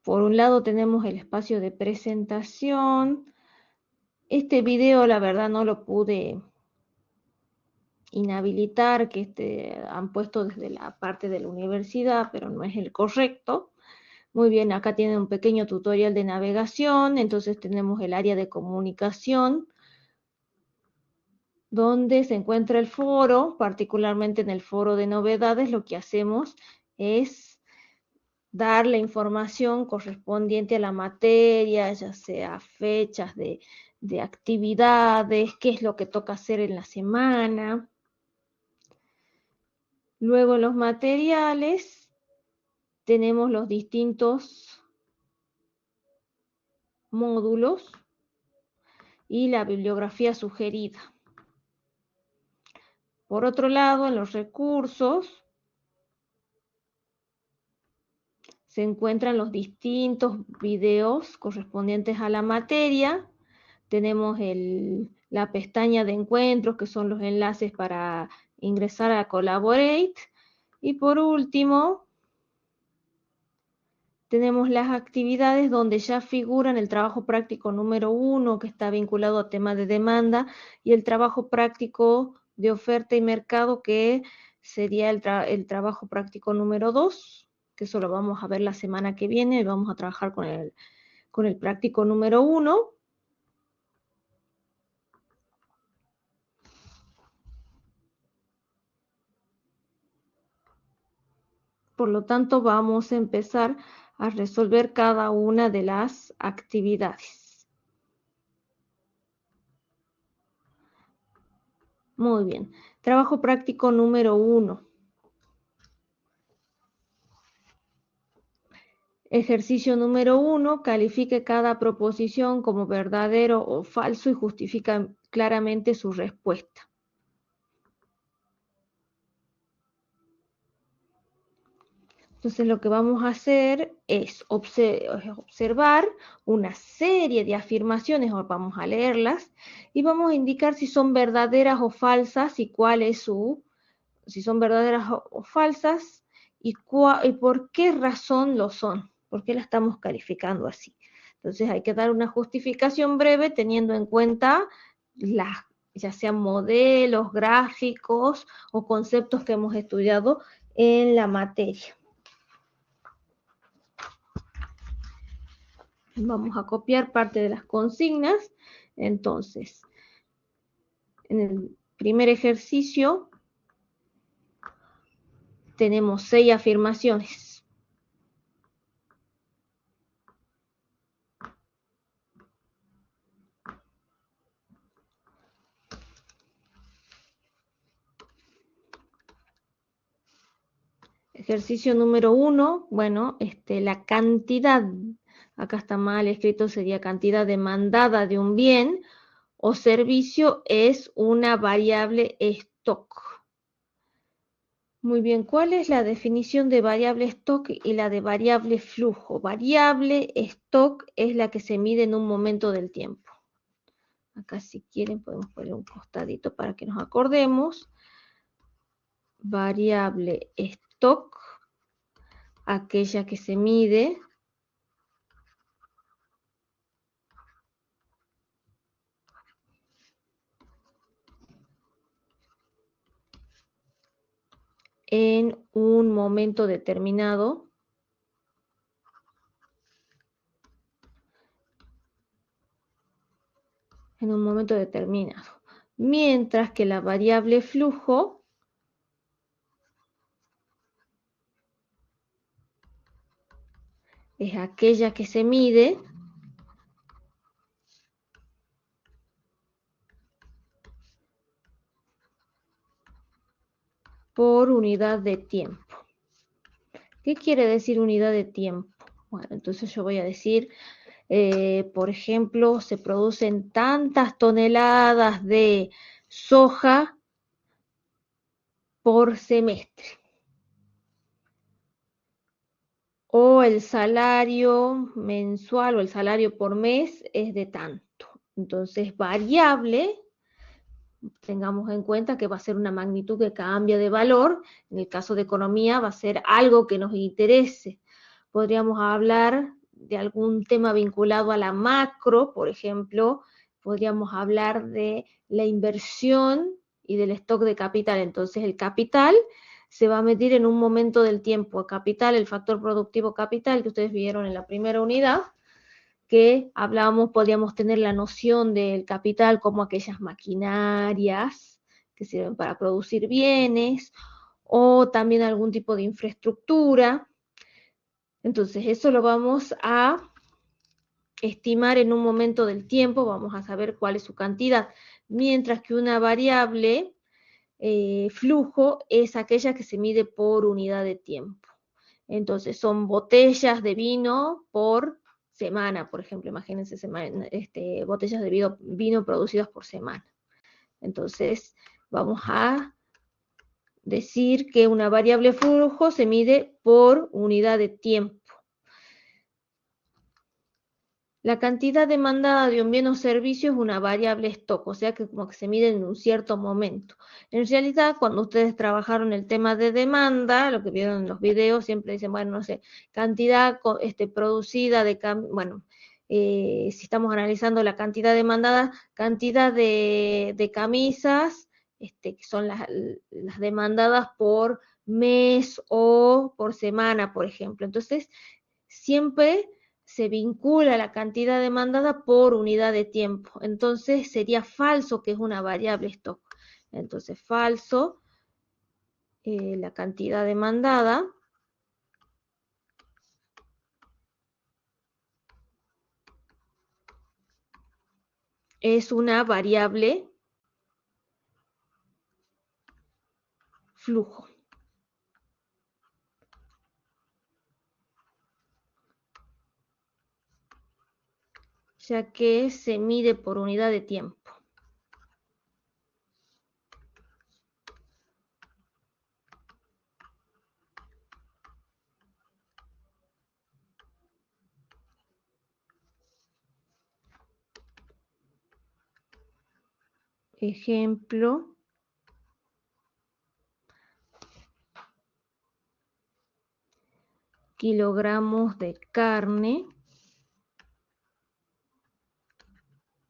Por un lado tenemos el espacio de presentación. Este video la verdad no lo pude inhabilitar, que han puesto desde la parte de la universidad, pero no es el correcto. Muy bien, acá tienen un pequeño tutorial de navegación, entonces tenemos el área de comunicación, donde se encuentra el foro, particularmente en el foro de novedades, lo que hacemos es dar la información correspondiente a la materia, ya sea fechas de actividades, qué es lo que toca hacer en la semana. Luego en los materiales tenemos los distintos módulos y la bibliografía sugerida. Por otro lado, en los recursos se encuentran los distintos videos correspondientes a la materia. Tenemos la pestaña de encuentros, que son los enlaces para ingresar a Collaborate. Y por último, tenemos las actividades donde ya figuran el trabajo práctico número 1, que está vinculado a tema de demanda, y el trabajo práctico de oferta y mercado, que sería el trabajo práctico número 2, que eso lo vamos a ver la semana que viene, y vamos a trabajar con el práctico número 1. Por lo tanto, vamos a empezar a resolver cada una de las actividades. Muy bien. Trabajo práctico número 1. Ejercicio número 1. Califique cada proposición como verdadero o falso y justifica claramente su respuesta. Entonces lo que vamos a hacer es observar una serie de afirmaciones, o vamos a leerlas, y vamos a indicar si son verdaderas o falsas y cuál es si son verdaderas o falsas y por qué razón lo son, por qué la estamos calificando así. Entonces hay que dar una justificación breve teniendo en cuenta ya sean modelos, gráficos o conceptos que hemos estudiado en la materia. Vamos a copiar parte de las consignas. Entonces, en el primer ejercicio tenemos 6 afirmaciones. Ejercicio número 1, bueno, la cantidad, acá está mal escrito, sería cantidad demandada de un bien o servicio es una variable stock. Muy bien, ¿cuál es la definición de variable stock y la de variable flujo? Variable stock es la que se mide en un momento del tiempo. Acá si quieren podemos poner un costadito para que nos acordemos. Variable stock, aquella que se mide en un momento determinado. En un momento determinado. Mientras que la variable flujo es aquella que se mide por unidad de tiempo. ¿Qué quiere decir unidad de tiempo? Bueno, entonces yo voy a decir, por ejemplo, se producen tantas toneladas de soja por semestre. O el salario mensual o el salario por mes es de tanto. Entonces, variable, tengamos en cuenta que va a ser una magnitud que cambia de valor. En el caso de economía va a ser algo que nos interese. Podríamos hablar de algún tema vinculado a la macro, por ejemplo, podríamos hablar de la inversión y del stock de capital. Entonces el capital se va a medir en un momento del tiempo. Capital, el factor productivo capital que ustedes vieron en la primera unidad, que hablábamos, podríamos tener la noción del capital como aquellas maquinarias que sirven para producir bienes, o también algún tipo de infraestructura. Entonces eso lo vamos a estimar en un momento del tiempo, vamos a saber cuál es su cantidad, mientras que una variable flujo es aquella que se mide por unidad de tiempo. Entonces son botellas de vino por semana, por ejemplo, imagínense botellas de vino producidas por semana. Entonces vamos a decir que una variable flujo se mide por unidad de tiempo. La cantidad demandada de un bien o servicio es una variable stock, o sea que como que se mide en un cierto momento. En realidad, cuando ustedes trabajaron el tema de demanda, lo que vieron en los videos, siempre dicen, bueno, no sé, cantidad producida de, bueno, si estamos analizando la cantidad demandada, cantidad de camisas, que son las demandadas por mes o por semana, por ejemplo. Entonces, siempre se vincula la cantidad demandada por unidad de tiempo. Entonces sería falso que es una variable stock. Entonces falso, la cantidad demandada es una variable flujo. Ya que se mide por unidad de tiempo. Ejemplo, kilogramos de carne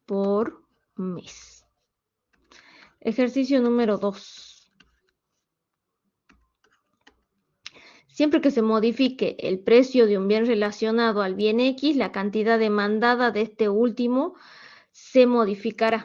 por mes. Ejercicio número 2. Siempre que se modifique el precio de un bien relacionado al bien X, la cantidad demandada de este último se modificará.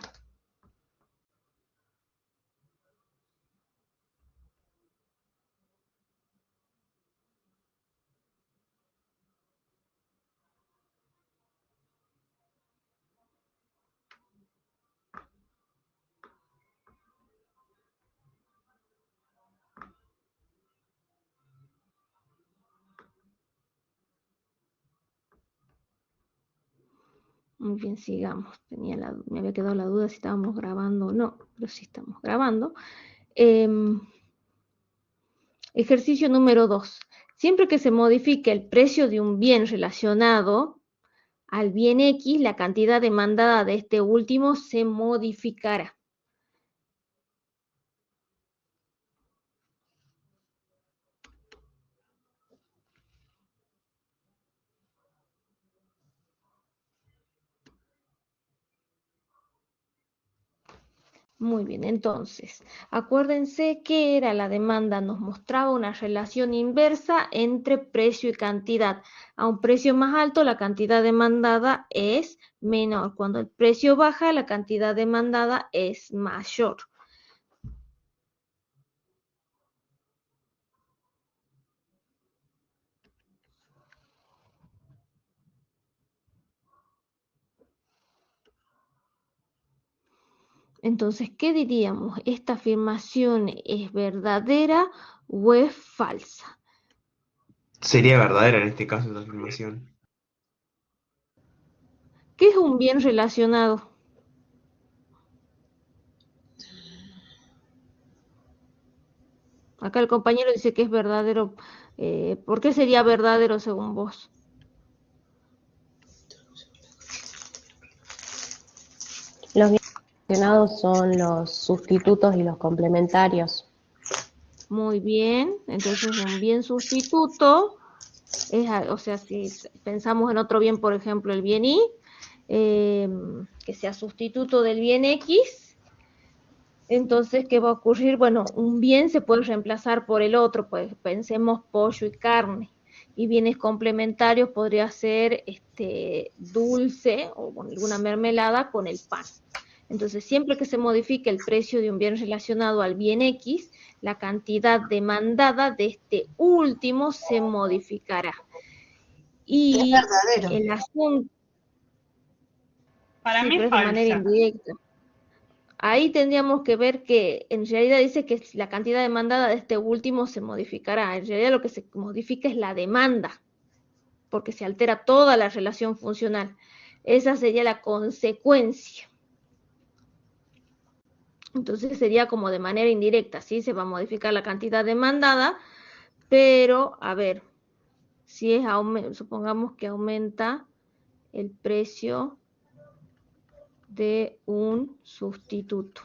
Muy bien, sigamos. Me había quedado la duda si estábamos grabando o no, pero sí estamos grabando. Ejercicio número 2. Siempre que se modifique el precio de un bien relacionado al bien X, la cantidad demandada de este último se modificará. Muy bien, entonces, acuérdense que era la demanda, nos mostraba una relación inversa entre precio y cantidad. A un precio más alto, la cantidad demandada es menor. Cuando el precio baja, la cantidad demandada es mayor. Entonces, ¿qué diríamos? ¿Esta afirmación es verdadera o es falsa? Sería verdadera en este caso esa afirmación. ¿Qué es un bien relacionado? Acá el compañero dice que es verdadero. ¿Por qué sería verdadero según vos? Los bien relacionados son los sustitutos y los complementarios. Muy bien, entonces un bien sustituto O sea, si pensamos en otro bien, por ejemplo, el bien Y, que sea sustituto del bien X, entonces, ¿qué va a ocurrir? Bueno, un bien se puede reemplazar por el otro, pues pensemos pollo y carne. Y bienes complementarios podría ser dulce o bueno, alguna mermelada con el pan. Entonces, siempre que se modifique el precio de un bien relacionado al bien X, la cantidad demandada de este último se modificará. Es Y verdadero. el asunto, Para sí, mí pero es es de manera falsa. indirecta. Ahí tendríamos que ver que en realidad dice que la cantidad demandada de este último se modificará. En realidad lo que se modifica es la demanda, porque se altera toda la relación funcional. Esa sería la consecuencia. Entonces sería como de manera indirecta, sí se va a modificar la cantidad demandada, pero a ver, si es supongamos que aumenta el precio de un sustituto.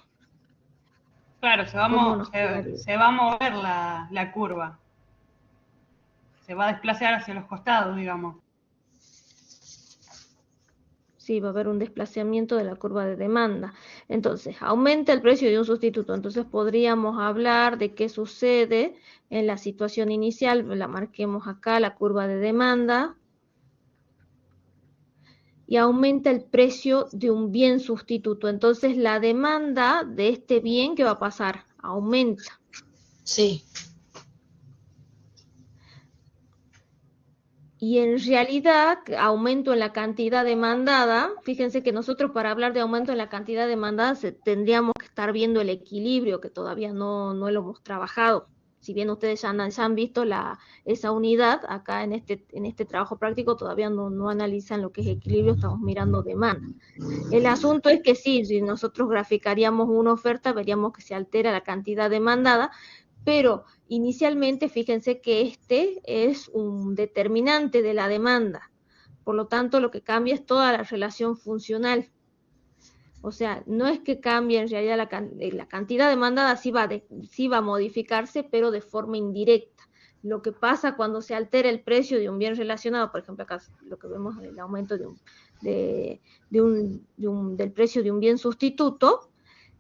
Claro, ¿Cómo nos quedaría? se va a mover la curva. Se va a desplazar hacia los costados, digamos. Sí, va a haber un desplazamiento de la curva de demanda. Entonces, aumenta el precio de un sustituto. Entonces, podríamos hablar de qué sucede en la situación inicial. La marquemos acá, la curva de demanda. Y aumenta el precio de un bien sustituto. Entonces, la demanda de este bien, ¿qué va a pasar? Aumenta. Sí. Y en realidad, aumento en la cantidad demandada, fíjense que nosotros para hablar de aumento en la cantidad demandada tendríamos que estar viendo el equilibrio, que todavía no lo hemos trabajado. Si bien ustedes ya han visto esa unidad, acá en este trabajo práctico todavía no analizan lo que es equilibrio, estamos mirando demanda. El asunto es que sí, si nosotros graficaríamos una oferta, veríamos que se altera la cantidad demandada, pero inicialmente fíjense que este es un determinante de la demanda. Por lo tanto, lo que cambia es toda la relación funcional. O sea, no es que cambie en realidad la cantidad demandada, sí va a modificarse, pero de forma indirecta. Lo que pasa cuando se altera el precio de un bien relacionado, por ejemplo, acá lo que vemos es el aumento del precio de un bien sustituto,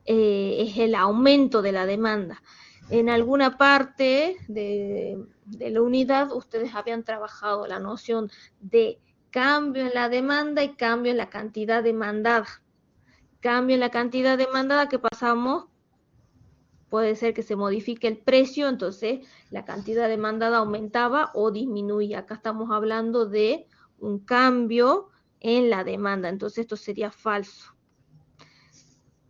es el aumento de la demanda. En alguna parte de la unidad ustedes habían trabajado la noción de cambio en la demanda y cambio en la cantidad demandada. Cambio en la cantidad demandada que pasamos, puede ser que se modifique el precio, entonces la cantidad demandada aumentaba o disminuía. Acá estamos hablando de un cambio en la demanda, entonces esto sería falso.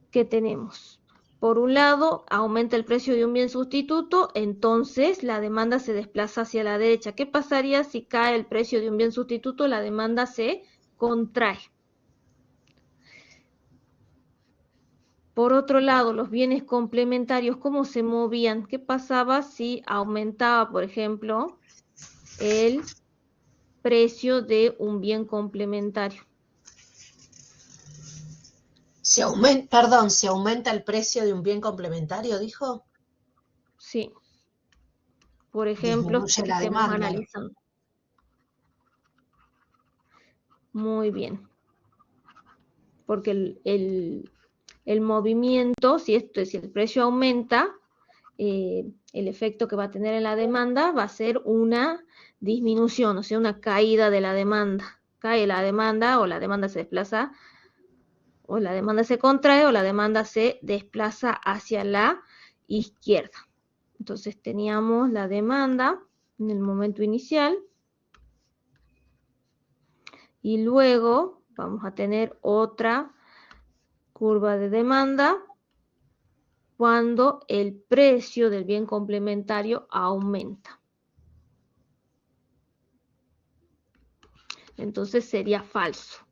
¿Qué tenemos? Por un lado, aumenta el precio de un bien sustituto, entonces la demanda se desplaza hacia la derecha. ¿Qué pasaría si cae el precio de un bien sustituto? La demanda se contrae. Por otro lado, los bienes complementarios, ¿cómo se movían? ¿Qué pasaba si aumentaba, por ejemplo, el precio de un bien complementario? Se aumenta el precio de un bien complementario, dijo. Sí. Por ejemplo, Disminuye que la estemos demanda. analizando. Muy bien. Porque el movimiento, si el precio aumenta, el efecto que va a tener en la demanda va a ser una disminución, o sea, una caída de la demanda. Cae la demanda o la demanda se desplaza, o la demanda se contrae o la demanda se desplaza hacia la izquierda. Entonces teníamos la demanda en el momento inicial y luego vamos a tener otra curva de demanda cuando el precio del bien complementario aumenta. Entonces sería falso.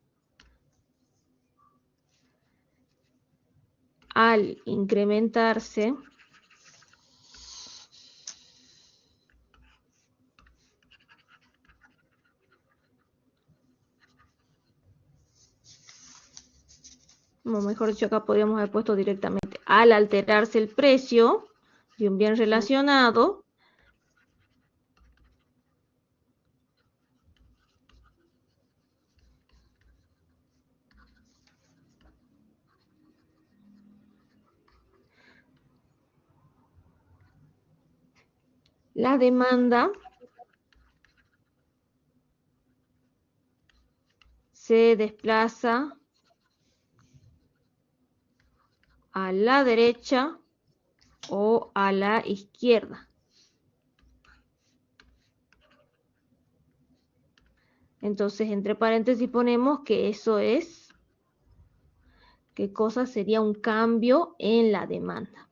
Al incrementarse, o mejor dicho, acá podríamos haber puesto directamente, al alterarse el precio de un bien relacionado, la demanda se desplaza a la derecha o a la izquierda. Entonces, entre paréntesis ponemos que eso es, ¿qué cosa sería un cambio en la demanda?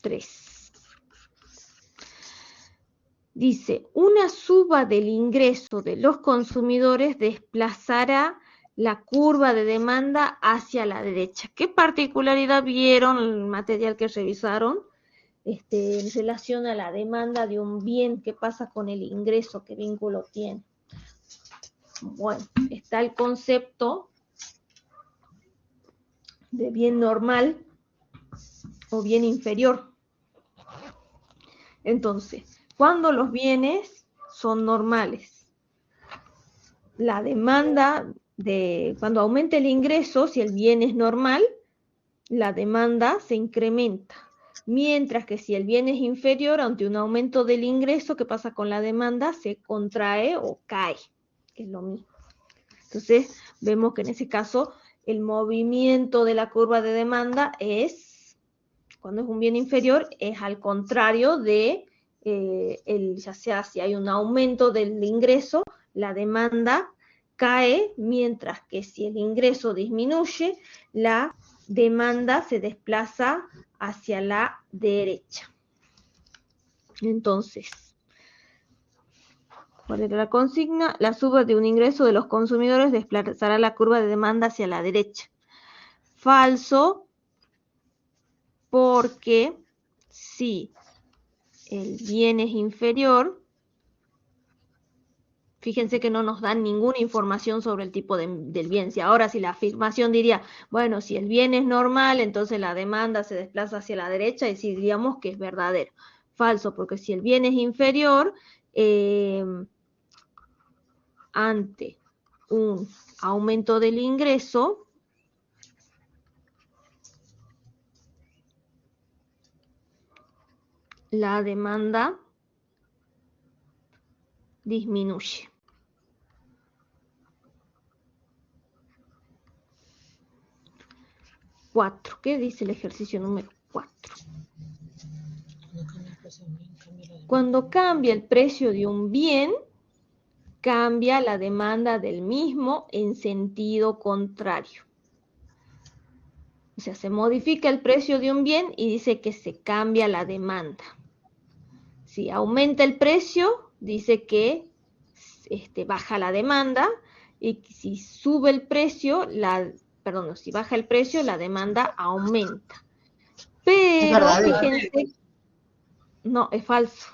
Tres. Dice, una suba del ingreso de los consumidores desplazará la curva de demanda hacia la derecha. ¿Qué particularidad vieron en el material que revisaron en relación a la demanda de un bien? ¿Qué pasa con el ingreso? ¿Qué vínculo tiene? Bueno, está el concepto de bien normal o bien inferior. Entonces, cuando los bienes son normales, la demanda cuando aumenta el ingreso, si el bien es normal, la demanda se incrementa. Mientras que si el bien es inferior, ante un aumento del ingreso, ¿qué pasa con la demanda? Se contrae o cae, que es lo mismo. Entonces, vemos que en ese caso el movimiento de la curva de demanda es, cuando es un bien inferior, es al contrario de, ya sea si hay un aumento del ingreso, la demanda cae, mientras que si el ingreso disminuye, la demanda se desplaza hacia la derecha. Entonces, ¿cuál era la consigna? La suba de un ingreso de los consumidores desplazará la curva de demanda hacia la derecha. Falso, porque si el bien es inferior, fíjense que no nos dan ninguna información sobre el tipo del bien. Ahora, si la afirmación diría, bueno, si el bien es normal, entonces la demanda se desplaza hacia la derecha, y si diríamos que es verdadero. Falso, porque si el bien es inferior, ante un aumento del ingreso, la demanda disminuye. Cuatro. ¿Qué dice el ejercicio número 4? Cuando cambia el precio de un bien, cambia la demanda del mismo en sentido contrario. O sea, se modifica el precio de un bien y dice que se cambia la demanda. Si aumenta el precio, dice que baja la demanda, y si sube el precio, si baja el precio, la demanda aumenta. Pero fíjense, no, es falso.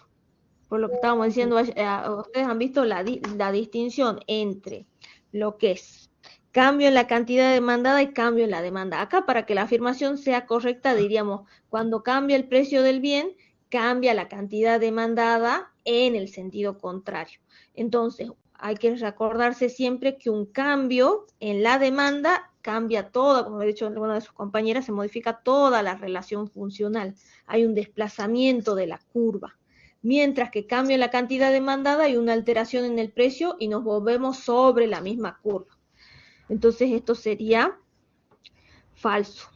Por lo que estábamos diciendo, ustedes han visto la distinción entre lo que es cambio en la cantidad demandada y cambio en la demanda. Acá, para que la afirmación sea correcta, diríamos, cuando cambia el precio del bien, cambia la cantidad demandada en el sentido contrario. Entonces, hay que recordarse siempre que un cambio en la demanda cambia toda, como ha dicho una de sus compañeras, se modifica toda la relación funcional. Hay un desplazamiento de la curva. Mientras que cambia la cantidad demandada, hay una alteración en el precio y nos volvemos sobre la misma curva. Entonces, esto sería falso.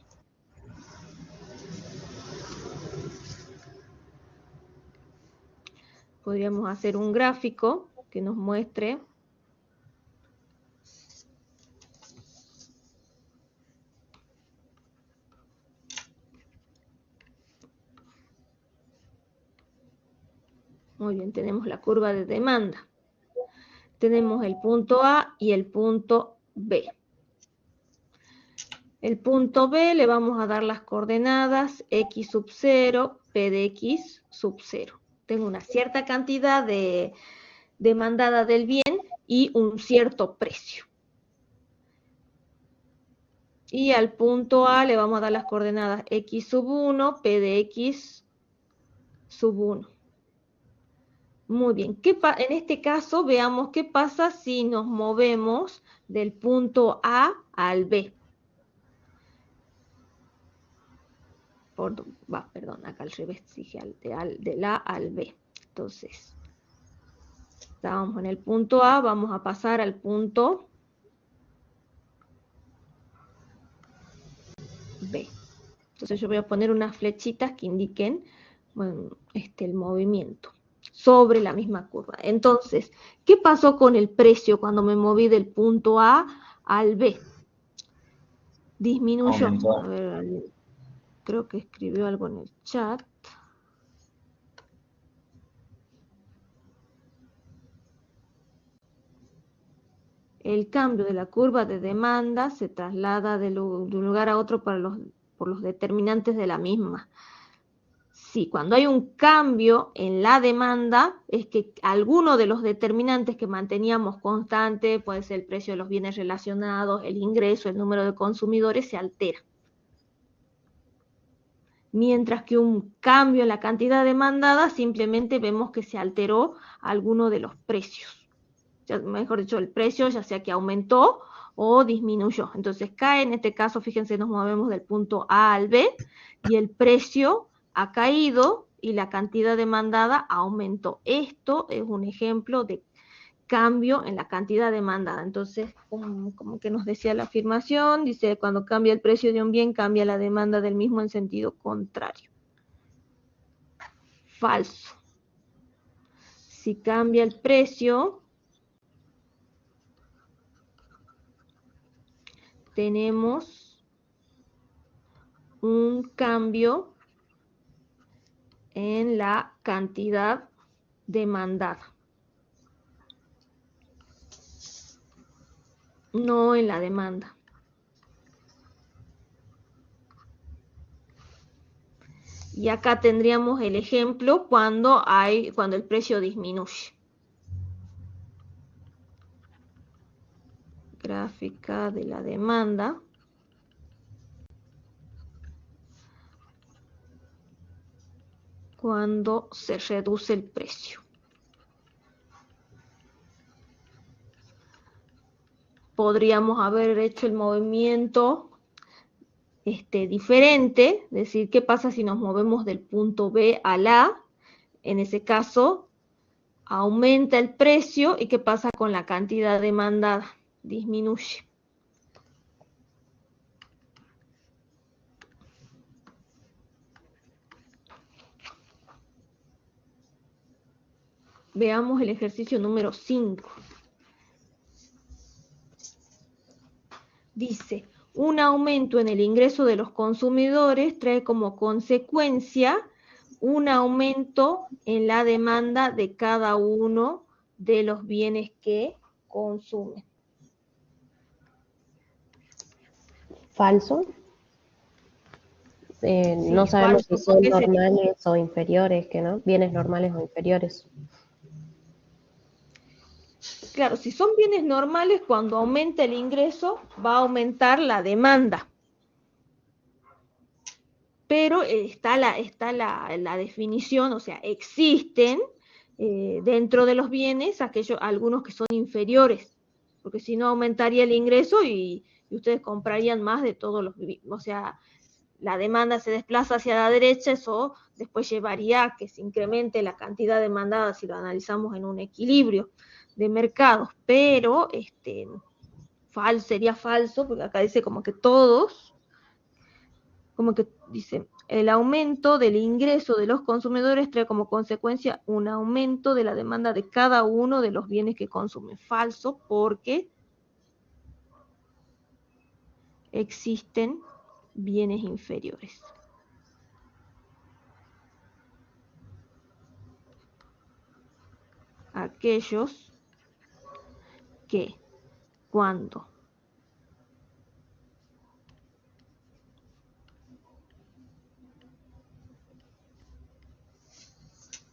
Podríamos hacer un gráfico que nos muestre muy bien, tenemos la curva de demanda. Tenemos el punto A y el punto B. El punto B le vamos a dar las coordenadas x sub 0, p de x sub 0. Tengo una cierta cantidad de demandada del bien y un cierto precio. Y al punto A le vamos a dar las coordenadas x sub 1, p de x sub 1. Muy bien, en este caso veamos qué pasa si nos movemos del punto A al B. Perdón, acá al revés, dije del A al B. Entonces, estábamos en el punto A, vamos a pasar al punto B. Entonces yo voy a poner unas flechitas que indiquen, bueno, el movimiento sobre la misma curva. Entonces, ¿qué pasó con el precio cuando me moví del punto A al B? Disminuyó. Aumentó. A ver, creo que escribió algo en el chat. El cambio de la curva de demanda se traslada de un lugar a otro por los determinantes de la misma. Sí, cuando hay un cambio en la demanda, es que alguno de los determinantes que manteníamos constante, puede ser el precio de los bienes relacionados, el ingreso, el número de consumidores, se altera. Mientras que un cambio en la cantidad demandada, simplemente vemos que se alteró alguno de los precios. Mejor dicho, el precio ya sea que aumentó o disminuyó. Entonces cae, en este caso, fíjense, nos movemos del punto A al B y el precio ha caído y la cantidad demandada aumentó. Esto es un ejemplo de cambio en la cantidad demandada. Entonces, como que nos decía la afirmación, dice, cuando cambia el precio de un bien, cambia la demanda del mismo en sentido contrario. Falso. Si cambia el precio, tenemos un cambio en la cantidad demandada, no en la demanda. Y acá tendríamos el ejemplo cuando el precio disminuye. Gráfica de la demanda. Cuando se reduce el precio. Podríamos haber hecho el movimiento diferente, es decir, ¿qué pasa si nos movemos del punto B al A? En ese caso, aumenta el precio y ¿qué pasa con la cantidad demandada? Disminuye. Veamos el ejercicio número 5. Dice, un aumento en el ingreso de los consumidores trae como consecuencia un aumento en la demanda de cada uno de los bienes que consumen. Falso. Sí, No sabemos falso, si son porque normales o inferiores, que no, bienes normales o inferiores. claro, si son bienes normales, cuando aumenta el ingreso, va a aumentar la demanda. Pero está la definición, o sea, existen dentro de los bienes algunos que son inferiores, porque si no aumentaría el ingreso y ustedes comprarían más de todos los bienes. O sea, la demanda se desplaza hacia la derecha, eso después llevaría a que se incremente la cantidad demandada si lo analizamos en un equilibrio de mercados, pero sería falso, porque acá dice como que todos, como que dice, el aumento del ingreso de los consumidores trae como consecuencia un aumento de la demanda de cada uno de los bienes que consumen. Falso, porque existen bienes inferiores. Aquellos que cuando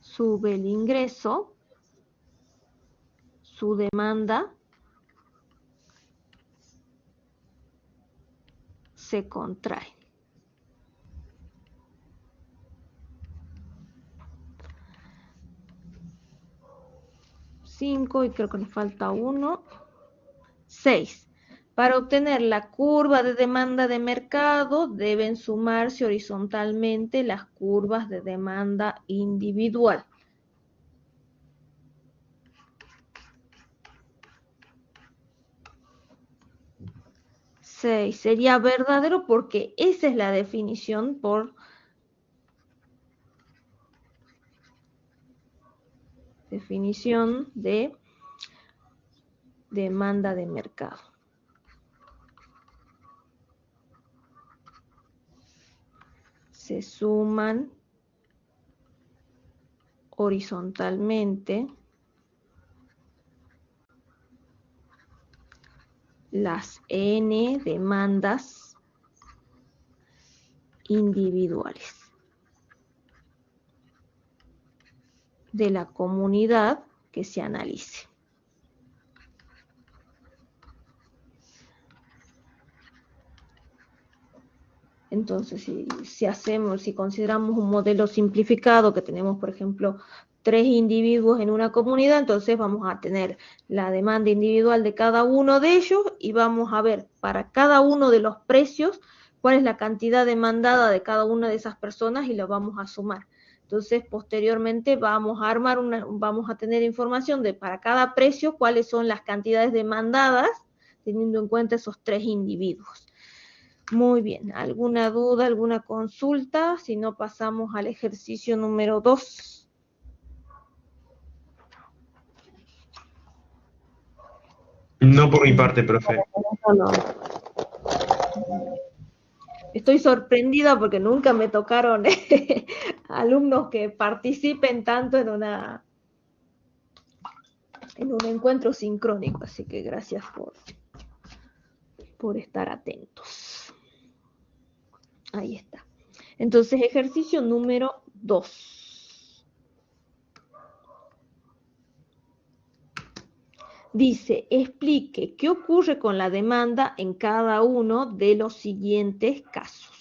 sube el ingreso, su demanda se contrae. Y creo que nos falta uno. 6. Para obtener la curva de demanda de mercado deben sumarse horizontalmente las curvas de demanda individual. 6 sería verdadero porque esa es la definición por definición de demanda de mercado. Se suman horizontalmente las n demandas individuales de la comunidad que se analice. Entonces, si consideramos un modelo simplificado, que tenemos, por ejemplo, 3 individuos en una comunidad, entonces vamos a tener la demanda individual de cada uno de ellos y vamos a ver para cada uno de los precios cuál es la cantidad demandada de cada una de esas personas y lo vamos a sumar. Entonces, posteriormente vamos a tener información de para cada precio cuáles son las cantidades demandadas, teniendo en cuenta esos 3 individuos. Muy bien, ¿alguna duda, alguna consulta? Si no, pasamos al ejercicio número 2. No por mi parte, profe. No. Estoy sorprendida porque nunca me tocaron alumnos que participen tanto en un encuentro sincrónico, así que gracias por estar atentos. Ahí está. Entonces, ejercicio número 2. Dice, explique qué ocurre con la demanda en cada uno de los siguientes casos.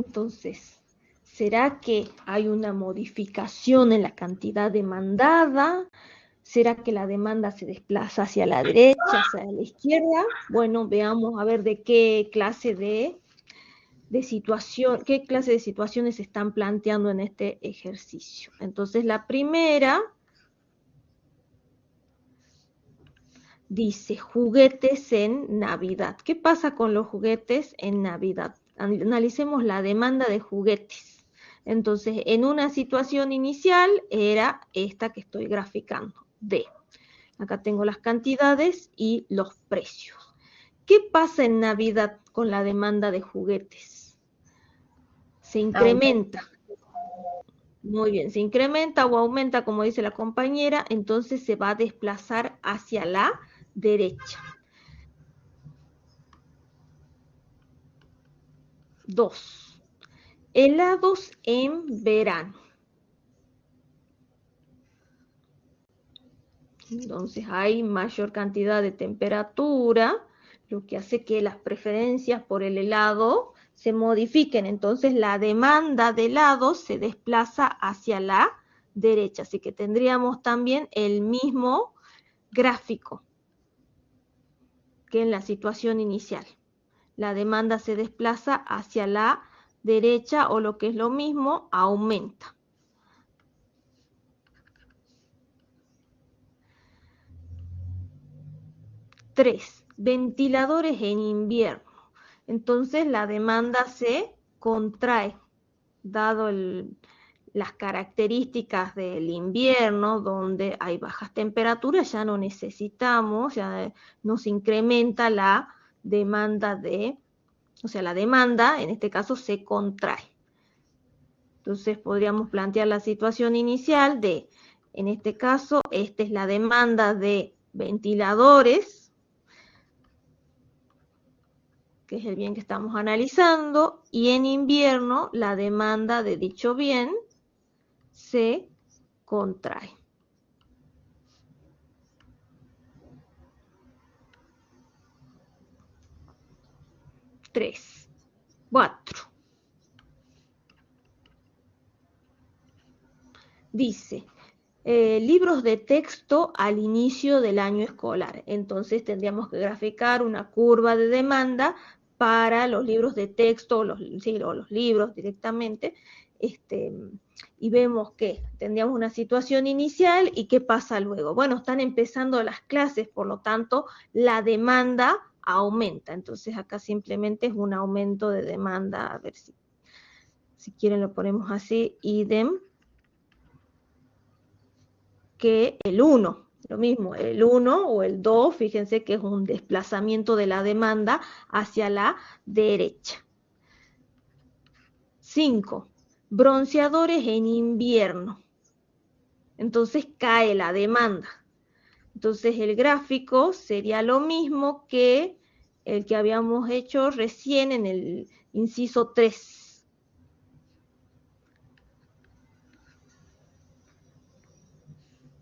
Entonces, ¿será que hay una modificación en la cantidad demandada? ¿Será que la demanda se desplaza hacia la derecha, hacia la izquierda? Bueno, veamos a ver de qué clase de situaciones se están planteando en este ejercicio. Entonces, la primera dice juguetes en Navidad. ¿Qué pasa con los juguetes en Navidad? Analicemos la demanda de juguetes. Entonces, en una situación inicial era esta que estoy graficando, D. Acá tengo las cantidades y los precios. ¿Qué pasa en Navidad con la demanda de juguetes? Se incrementa. Muy bien, se incrementa o aumenta, como dice la compañera, entonces se va a desplazar hacia la derecha. 2. Helados en verano. Entonces hay mayor cantidad de temperatura, lo que hace que las preferencias por el helado se modifiquen. Entonces la demanda de helado se desplaza hacia la derecha. Así que tendríamos también el mismo gráfico que en la situación inicial. La demanda se desplaza hacia la derecha o lo que es lo mismo, aumenta. Tres, ventiladores en invierno. Entonces la demanda se contrae, dado las características del invierno, donde hay bajas temperaturas, ya no necesitamos, ya nos incrementa la demanda la demanda en este caso se contrae. Entonces podríamos plantear la situación inicial de, en este caso, esta es la demanda de ventiladores, que es el bien que estamos analizando, y en invierno la demanda de dicho bien se contrae. 3, 4. Dice, libros de texto al inicio del año escolar. Entonces tendríamos que graficar una curva de demanda para los libros de texto o los libros directamente. Y vemos que tendríamos una situación inicial y qué pasa luego. Bueno, están empezando las clases, por lo tanto, la demanda aumenta. Entonces acá simplemente es un aumento de demanda. A ver si quieren lo ponemos así, idem que el 1, lo mismo, el 1 o el 2, fíjense que es un desplazamiento de la demanda hacia la derecha. 5, bronceadores en invierno. Entonces cae la demanda. Entonces el gráfico sería lo mismo que el que habíamos hecho recién en el inciso 3.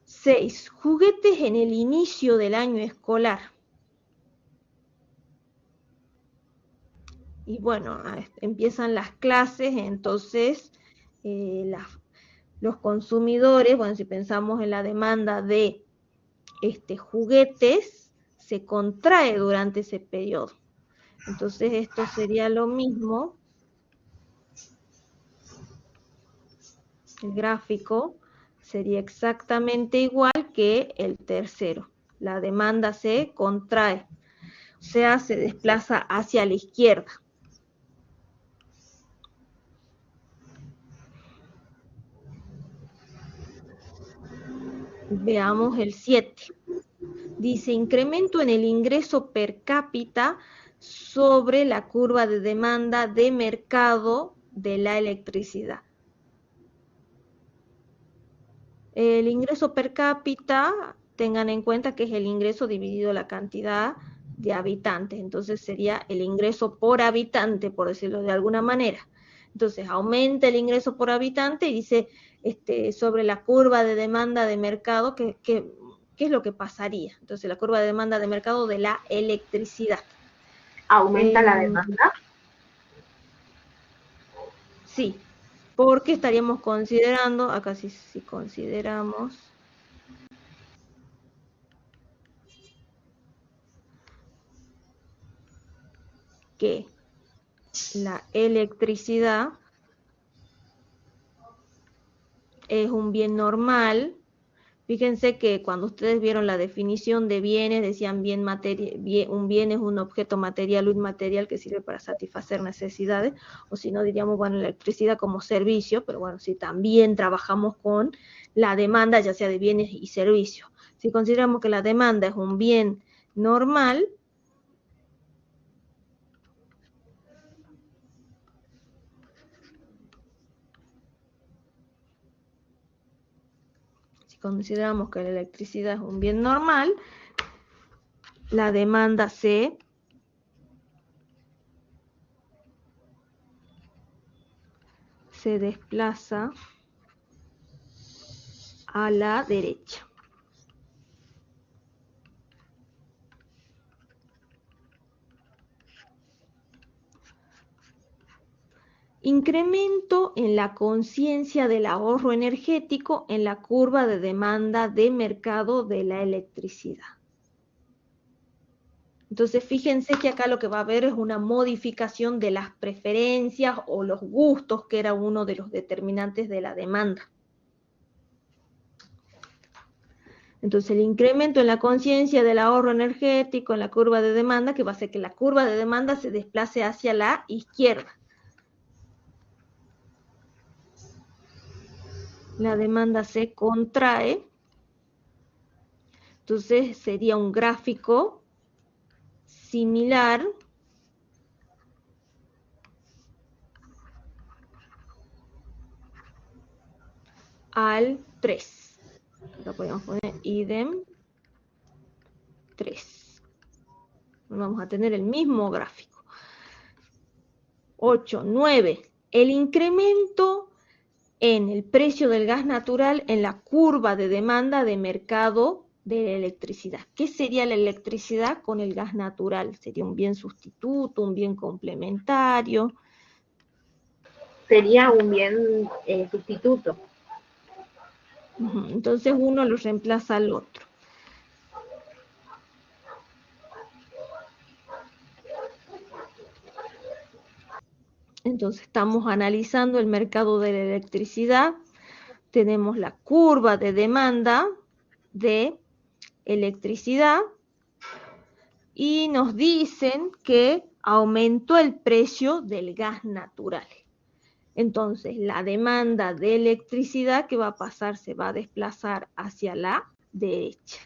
6, juguetes en el inicio del año escolar. Y bueno, empiezan las clases, entonces los consumidores, bueno, si pensamos en la demanda de juguetes, se contrae durante ese periodo. Entonces esto sería lo mismo, el gráfico sería exactamente igual que el tercero. La demanda se contrae, o sea, se desplaza hacia la izquierda. Veamos el 7. Dice, incremento en el ingreso per cápita sobre la curva de demanda de mercado de la electricidad. El ingreso per cápita, tengan en cuenta que es el ingreso dividido la cantidad de habitantes. Entonces sería el ingreso por habitante, por decirlo de alguna manera. Entonces aumenta el ingreso por habitante y dice sobre la curva de demanda de mercado, ¿qué es lo que pasaría? Entonces la curva de demanda de mercado de la electricidad. ¿Aumenta la demanda? Sí, porque estaríamos considerando, acá si consideramos que la electricidad es un bien normal. Fíjense que cuando ustedes vieron la definición de bienes, decían un bien es un objeto material o inmaterial que sirve para satisfacer necesidades, o si no diríamos, bueno, la electricidad como servicio, pero bueno, si también trabajamos con la demanda, ya sea de bienes y servicios. Si consideramos que la demanda es un bien normal, consideramos que la electricidad es un bien normal, la demanda se desplaza a la derecha. Incremento en la conciencia del ahorro energético en la curva de demanda de mercado de la electricidad. Entonces, fíjense que acá lo que va a haber es una modificación de las preferencias o los gustos, que era uno de los determinantes de la demanda. Entonces, el incremento en la conciencia del ahorro energético en la curva de demanda, que va a hacer que la curva de demanda se desplace hacia la izquierda. La demanda se contrae, entonces sería un gráfico similar al 3. Acá podemos poner idem 3. Vamos a tener el mismo gráfico. 8, 9. El incremento en el precio del gas natural en la curva de demanda de mercado de la electricidad. ¿Qué sería la electricidad con el gas natural? ¿Sería un bien sustituto, un bien complementario? Sería un bien sustituto. Entonces uno lo reemplaza al otro. Entonces estamos analizando el mercado de la electricidad. Tenemos la curva de demanda de electricidad y nos dicen que aumentó el precio del gas natural. Entonces, la demanda de electricidad, ¿qué va a pasar? Se va a desplazar hacia la derecha.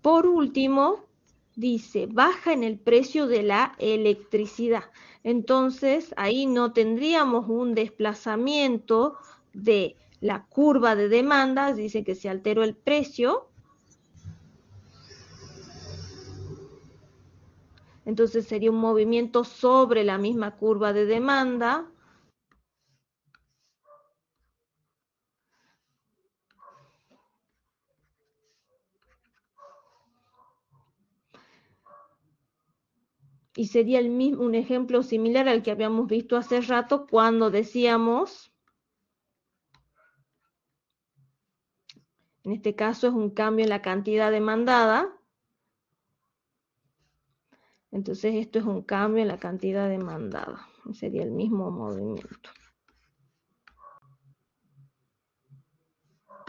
Por último, dice, baja en el precio de la electricidad. Entonces, ahí no tendríamos un desplazamiento de la curva de demanda, dice que se alteró el precio. Entonces sería un movimiento sobre la misma curva de demanda. Y sería un ejemplo similar al que habíamos visto hace rato cuando decíamos, en este caso es un cambio en la cantidad demandada. Entonces esto es un cambio en la cantidad demandada. Sería el mismo movimiento.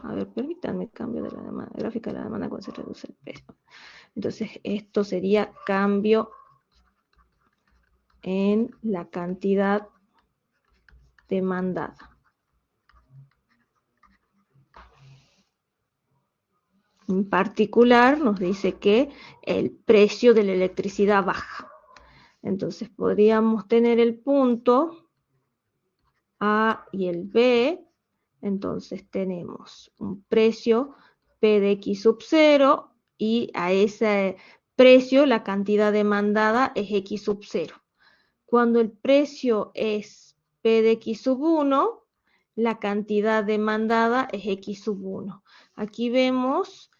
A ver, permítanme cambio de la demanda, gráfica de la demanda cuando se reduce el precio. Entonces esto sería cambio en la cantidad demandada. En particular nos dice que el precio de la electricidad baja. Entonces podríamos tener el punto A y el B. Entonces tenemos un precio P de X sub 0 y a ese precio la cantidad demandada es X sub 0. Cuando el precio es P de X sub 1, la cantidad demandada es X sub 1. Aquí vemos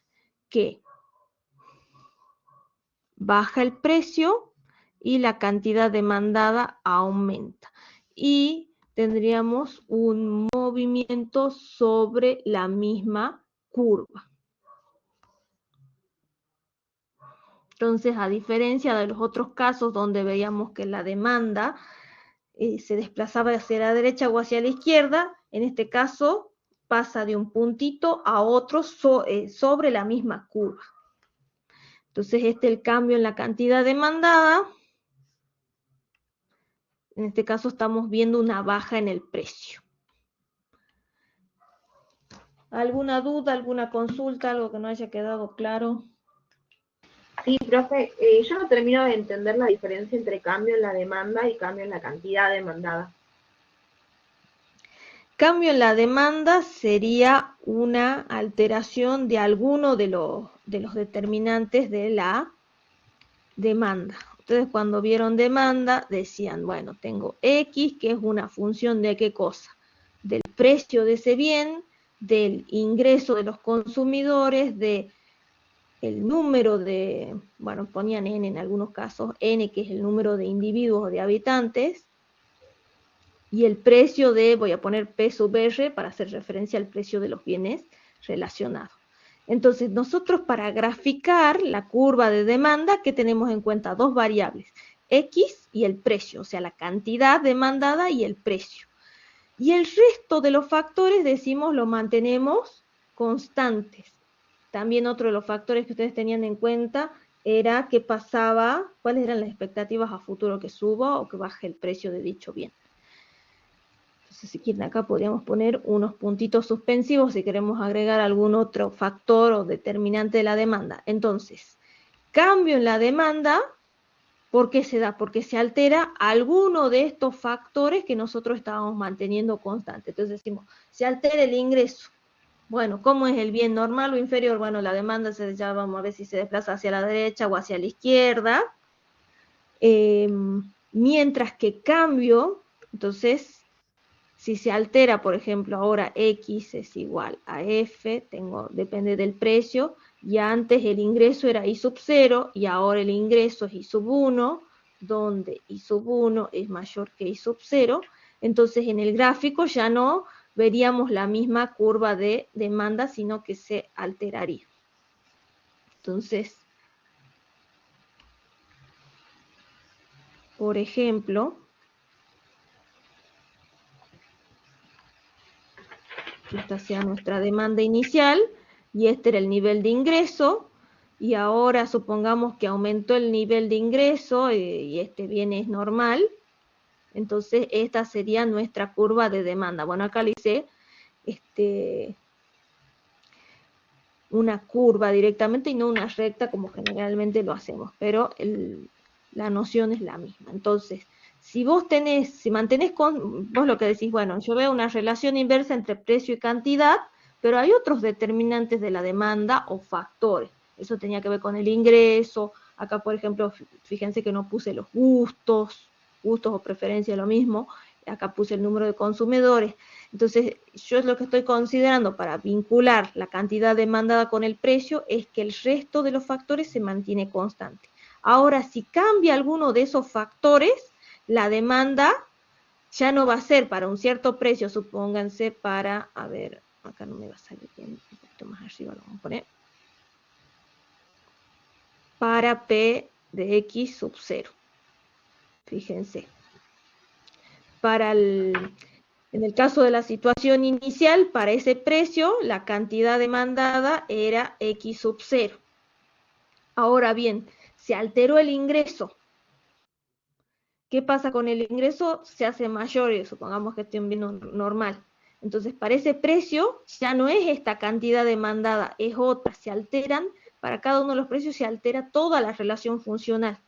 que baja el precio y la cantidad demandada aumenta. Y tendríamos un movimiento sobre la misma curva. Entonces, a diferencia de los otros casos donde veíamos que la demanda se desplazaba hacia la derecha o hacia la izquierda, en este caso pasa de un puntito a otro sobre la misma curva. Entonces, este es el cambio en la cantidad demandada. En este caso estamos viendo una baja en el precio. ¿Alguna duda, alguna consulta, algo que no haya quedado claro? Sí, profe, yo no termino de entender la diferencia entre cambio en la demanda y cambio en la cantidad demandada. Cambio en la demanda sería una alteración de alguno de los determinantes de la demanda. Ustedes cuando vieron demanda decían, bueno, tengo X, que es una función de qué cosa, del precio de ese bien, del ingreso de los consumidores, de el número de, bueno, ponían N en algunos casos, N que es el número de individuos o de habitantes, y el precio de, voy a poner P sub R para hacer referencia al precio de los bienes relacionados. Entonces, nosotros para graficar la curva de demanda, ¿qué tenemos en cuenta? Dos variables, X y el precio, o sea, la cantidad demandada y el precio. Y el resto de los factores, decimos, lo mantenemos constantes. También otro de los factores que ustedes tenían en cuenta era qué pasaba, cuáles eran las expectativas a futuro que suba o que baje el precio de dicho bien. Entonces, si quieren, acá podríamos poner unos puntitos suspensivos si queremos agregar algún otro factor o determinante de la demanda. Entonces, cambio en la demanda, ¿por qué se da? Porque se altera alguno de estos factores que nosotros estábamos manteniendo constante. Entonces decimos, se altera el ingreso. Bueno, ¿cómo es el bien normal o inferior? Bueno, la demanda ya vamos a ver si se desplaza hacia la derecha o hacia la izquierda. Mientras que cambio, entonces, si se altera, por ejemplo, ahora X es igual a F, depende del precio, y antes el ingreso era I sub 0 y ahora el ingreso es I sub 1, donde I sub 1 es mayor que I sub 0, entonces en el gráfico ya no veríamos la misma curva de demanda, sino que se alteraría. Entonces, por ejemplo, esta sea nuestra demanda inicial y este era el nivel de ingreso, y ahora supongamos que aumentó el nivel de ingreso y este bien es normal, entonces esta sería nuestra curva de demanda. Bueno, acá le hice una curva directamente y no una recta como generalmente lo hacemos, pero la noción es la misma. Entonces, si vos mantenés vos lo que decís, bueno, yo veo una relación inversa entre precio y cantidad, pero hay otros determinantes de la demanda o factores. Eso tenía que ver con el ingreso. Acá, por ejemplo, fíjense que no puse los gustos o preferencias, lo mismo. Acá puse el número de consumidores. Entonces, yo lo que estoy considerando para vincular la cantidad demandada con el precio es que el resto de los factores se mantiene constante. Ahora, si cambia alguno de esos factores, la demanda ya no va a ser para un cierto precio, supónganse para, a ver, acá no me va a salir bien, un poquito más arriba lo vamos a poner, para P de X sub 0. Fíjense. En el caso de la situación inicial, para ese precio, la cantidad demandada era X sub 0. Ahora bien, se alteró el ingreso. ¿Qué pasa con el ingreso? Se hace mayor, y supongamos que esté un bien normal. Entonces, para ese precio, ya no es esta cantidad demandada, es otra. Se alteran, para cada uno de los precios se altera toda la relación funcional.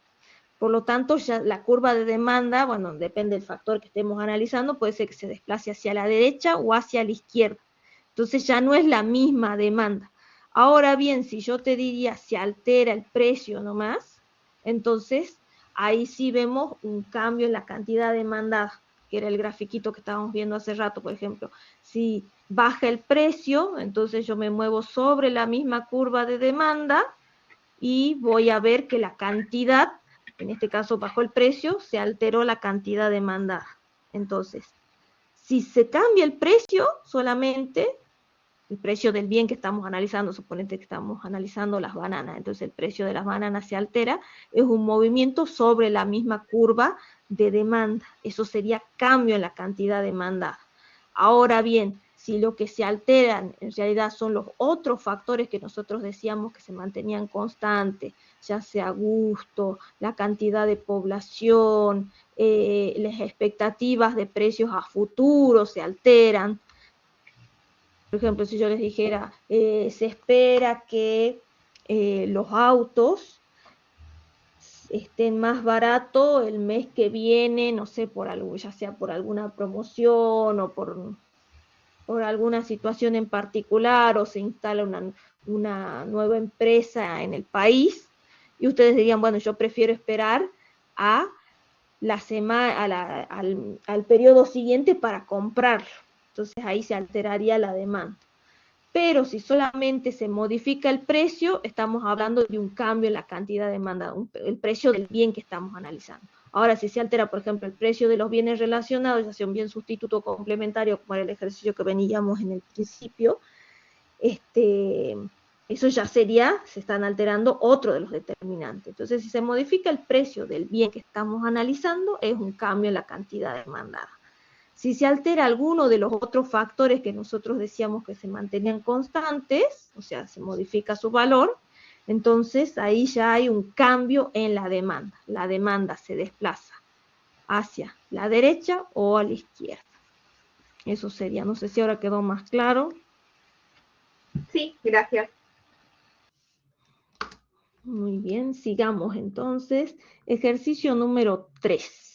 Por lo tanto, ya la curva de demanda, bueno, depende del factor que estemos analizando, puede ser que se desplace hacia la derecha o hacia la izquierda. Entonces ya no es la misma demanda. Ahora bien, si yo te diría se altera el precio nomás, entonces ahí sí vemos un cambio en la cantidad demandada, que era el grafiquito que estábamos viendo hace rato, por ejemplo. Si baja el precio, entonces yo me muevo sobre la misma curva de demanda y voy a ver que la cantidad, en este caso bajó el precio, se alteró la cantidad demandada. Entonces, si se cambia el precio solamente, el precio del bien que estamos analizando, suponete que estamos analizando las bananas, entonces el precio de las bananas se altera, es un movimiento sobre la misma curva de demanda. Eso sería cambio en la cantidad demandada. Ahora bien, si lo que se alteran en realidad son los otros factores que nosotros decíamos que se mantenían constantes, ya sea gusto, la cantidad de población, las expectativas de precios a futuro se alteran. Por ejemplo, si yo les dijera, se espera que los autos estén más baratos el mes que viene, no sé, por algo, ya sea por alguna promoción o por alguna situación en particular, o se instala una nueva empresa en el país, y ustedes dirían, bueno, yo prefiero esperar a al periodo siguiente para comprarlo. Entonces ahí se alteraría la demanda. Pero si solamente se modifica el precio, estamos hablando de un cambio en la cantidad demandada, el precio del bien que estamos analizando. Ahora, si se altera, por ejemplo, el precio de los bienes relacionados, ya sea un bien sustituto o complementario, como era el ejercicio que veníamos en el principio, eso ya se están alterando otro de los determinantes. Entonces, si se modifica el precio del bien que estamos analizando, es un cambio en la cantidad demandada. Si se altera alguno de los otros factores que nosotros decíamos que se mantenían constantes, o sea, se modifica su valor, entonces ahí ya hay un cambio en la demanda. La demanda se desplaza hacia la derecha o a la izquierda. Eso sería, no sé si ahora quedó más claro. Sí, gracias. Muy bien, sigamos entonces. Ejercicio número 3.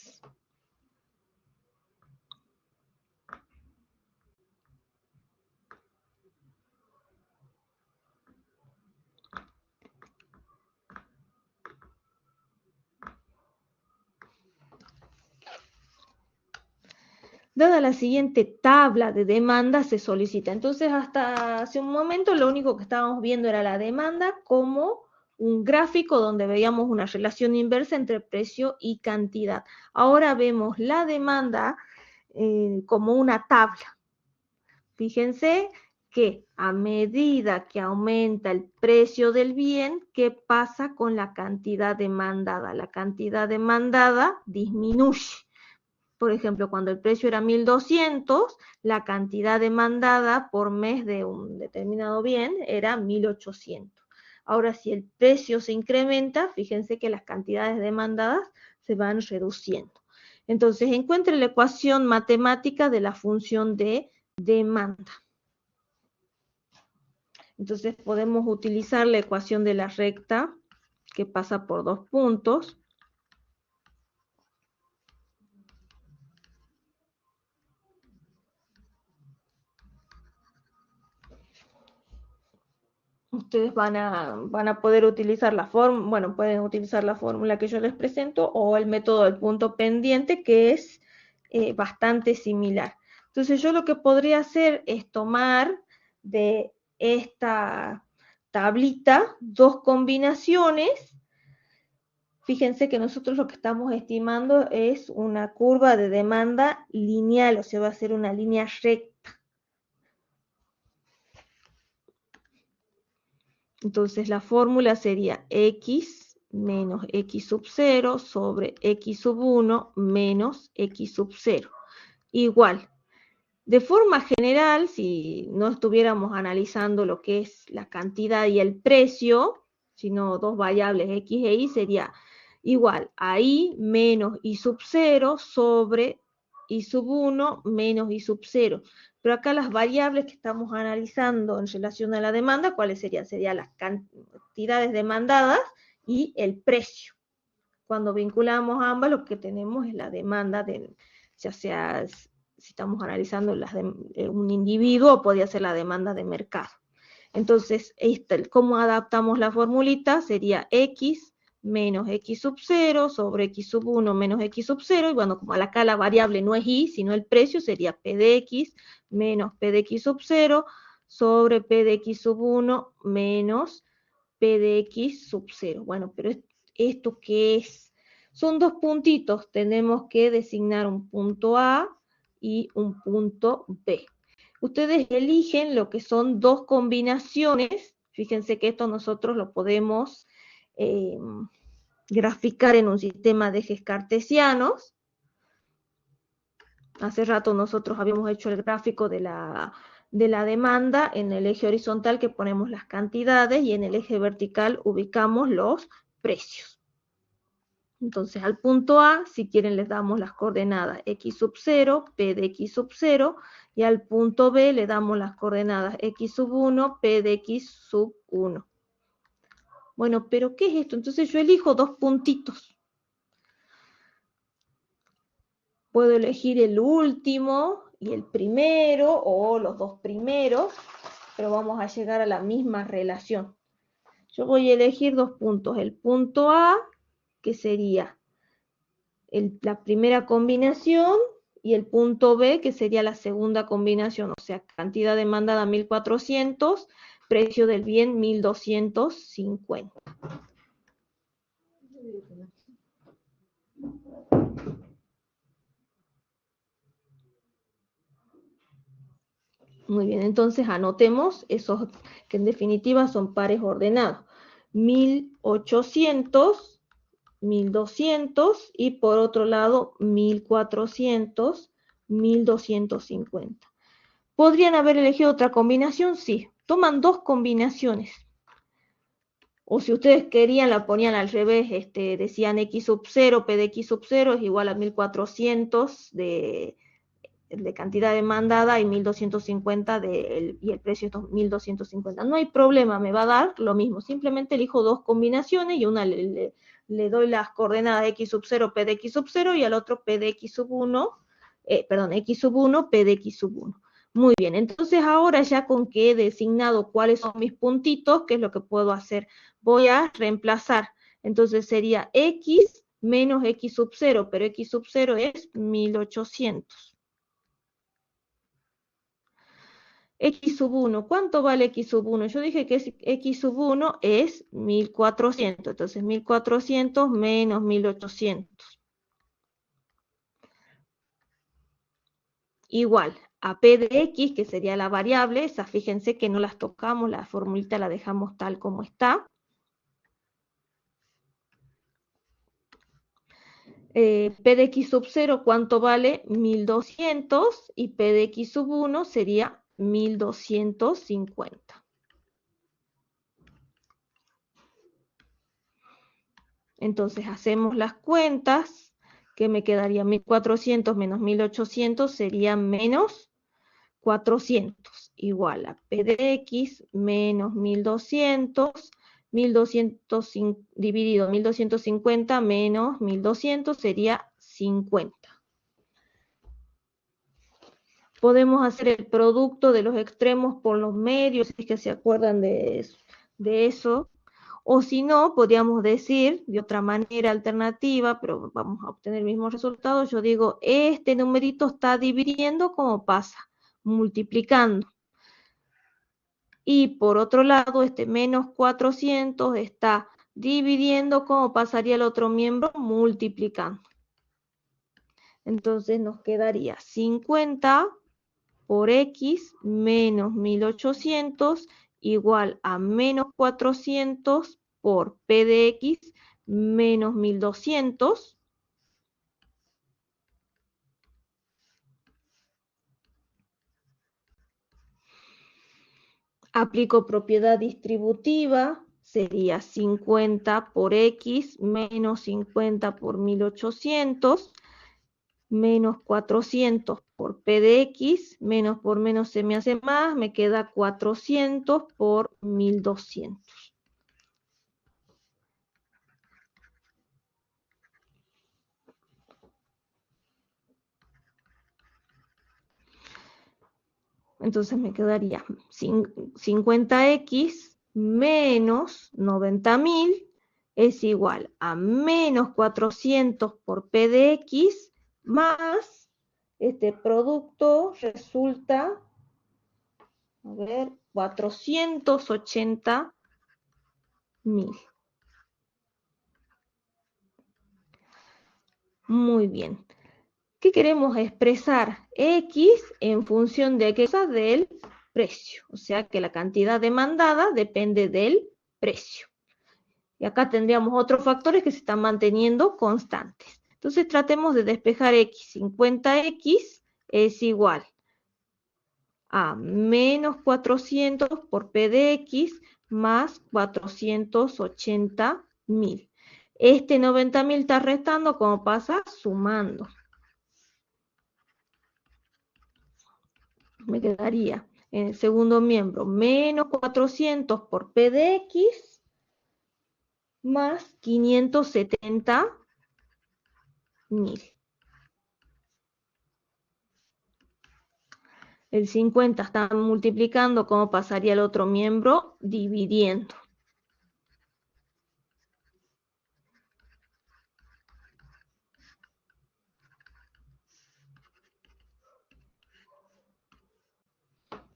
Dada la siguiente tabla de demanda se solicita. Entonces, hasta hace un momento lo único que estábamos viendo era la demanda como un gráfico donde veíamos una relación inversa entre precio y cantidad. Ahora vemos la demanda como una tabla. Fíjense que a medida que aumenta el precio del bien, ¿qué pasa con la cantidad demandada? La cantidad demandada disminuye. Por ejemplo, cuando el precio era 1.200, la cantidad demandada por mes de un determinado bien era 1.800. Ahora, si el precio se incrementa, fíjense que las cantidades demandadas se van reduciendo. Entonces, encuentre la ecuación matemática de la función de demanda. Entonces, podemos utilizar la ecuación de la recta que pasa por dos puntos. Ustedes van a poder utilizar la fórmula, bueno, pueden utilizar la fórmula que yo les presento o el método del punto pendiente, que es bastante similar. Entonces yo lo que podría hacer es tomar de esta tablita dos combinaciones. Fíjense que nosotros lo que estamos estimando es una curva de demanda lineal, o sea, va a ser una línea recta. Entonces la fórmula sería x menos x sub 0 sobre x sub 1 menos x sub 0. Igual, de forma general, si no estuviéramos analizando lo que es la cantidad y el precio, sino dos variables x e y, sería igual a y menos y sub 0 sobre y sub 1 menos y sub 0. Pero acá las variables que estamos analizando en relación a la demanda, ¿cuáles serían? Serían las cantidades demandadas y el precio. Cuando vinculamos ambas, lo que tenemos es la demanda, ya sea si estamos analizando un individuo o podría ser la demanda de mercado. Entonces, ¿cómo adaptamos la formulita? Sería x menos x sub 0 sobre x sub 1 menos x sub 0, y bueno, como acá la variable no es y, sino el precio, sería p de x menos p de x sub 0 sobre p de x sub 1 menos p de x sub 0. Bueno, pero ¿esto qué es? Son dos puntitos, tenemos que designar un punto A y un punto B. Ustedes eligen lo que son dos combinaciones. Fíjense que esto nosotros lo podemos graficar en un sistema de ejes cartesianos. Hace rato nosotros habíamos hecho el gráfico de la demanda. En el eje horizontal que ponemos las cantidades y en el eje vertical ubicamos los precios. Entonces al punto A, si quieren, les damos las coordenadas x sub 0, p de x sub 0, y al punto B le damos las coordenadas x sub 1, p de x sub 1. Bueno, pero ¿qué es esto? Entonces yo elijo dos puntitos. Puedo elegir el último y el primero, o los dos primeros, pero vamos a llegar a la misma relación. Yo voy a elegir dos puntos. El punto A, que sería la primera combinación, y el punto B, que sería la segunda combinación, o sea, cantidad demandada 1.400, precio del bien 1.250. Muy bien, entonces anotemos esos que en definitiva son pares ordenados. 1.800, 1.200 y por otro lado 1.400, 1.250. ¿Podrían haber elegido otra combinación? Sí. Toman dos combinaciones. O si ustedes querían, la ponían al revés, decían x sub 0, p de x sub 0 es igual a 1.400 de cantidad demandada y 1.250 y el precio es 1.250. No hay problema, me va a dar lo mismo. Simplemente elijo dos combinaciones y una le doy las coordenadas x sub 0, p de x sub 0 y al otro p de x sub 1, x sub 1, p de x sub 1. Muy bien, entonces ahora ya con que he designado cuáles son mis puntitos, ¿qué es lo que puedo hacer? Voy a reemplazar. Entonces sería x menos x sub 0, pero x sub 0 es 1.800. X sub 1, ¿cuánto vale X sub 1? Yo dije que X sub 1 es 1400, entonces 1400 menos 1800. Igual a P de X, que sería la variable, esa fíjense que no las tocamos, la formulita la dejamos tal como está. P de X sub 0, ¿cuánto vale? 1200, y P de X sub 1 sería 1250. Entonces hacemos las cuentas, que me quedaría 1400 menos 1800 sería menos 400, igual a P de X menos 1200, 1200 dividido 1250 menos 1200 sería 50. Podemos hacer el producto de los extremos por los medios, si es que se acuerdan de eso. O si no, podríamos decir de otra manera alternativa, pero vamos a obtener el mismo resultado. Yo digo, este numerito está dividiendo, ¿cómo pasa? Multiplicando. Y por otro lado, este menos 400 está dividiendo, ¿cómo pasaría el otro miembro? Multiplicando. Entonces nos quedaría 50 por X menos 1800 igual a menos 400 por P de X menos 1200. Aplico propiedad distributiva, sería 50 por X menos 50 por 1800 menos 400 por P de X, menos por menos se me hace más, me queda 400 por 1200. Entonces me quedaría 50x menos 90.000 es igual a menos 400 por P de X más este producto resulta, a ver, 480.000. Muy bien. ¿Qué queremos expresar? X en función de qué cosa, del precio. O sea que la cantidad demandada depende del precio. Y acá tendríamos otros factores que se están manteniendo constantes. Entonces tratemos de despejar X. 50X es igual a menos 400 por P de X más 480.000. Este 90.000 está restando, ¿cómo pasa? Sumando. Me quedaría en el segundo miembro menos 400 por P de X más 570.000. El 50 está multiplicando, ¿cómo pasaría el otro miembro? Dividiendo.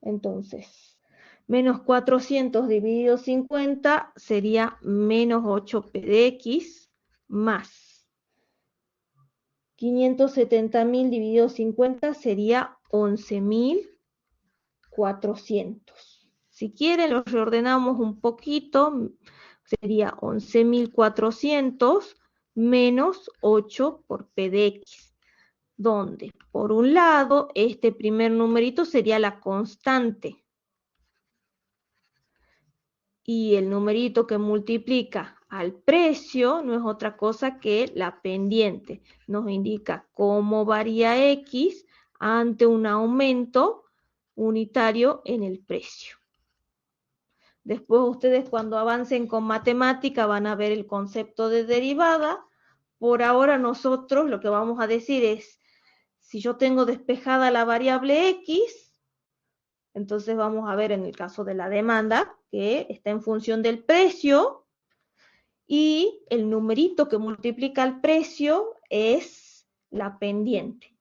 Entonces, menos 400 dividido 50 sería menos 8P de X más 570.000 dividido 50 sería 11.400. Si quieren, lo reordenamos un poquito, sería 11.400 menos 8 por P de X, donde por un lado este primer numerito sería la constante y el numerito que multiplica al precio no es otra cosa que la pendiente. Nos indica cómo varía X ante un aumento unitario en el precio. Después ustedes cuando avancen con matemática van a ver el concepto de derivada. Por ahora nosotros lo que vamos a decir es, si yo tengo despejada la variable X, entonces vamos a ver en el caso de la demanda que está en función del precio y el numerito que multiplica el precio es la pendiente.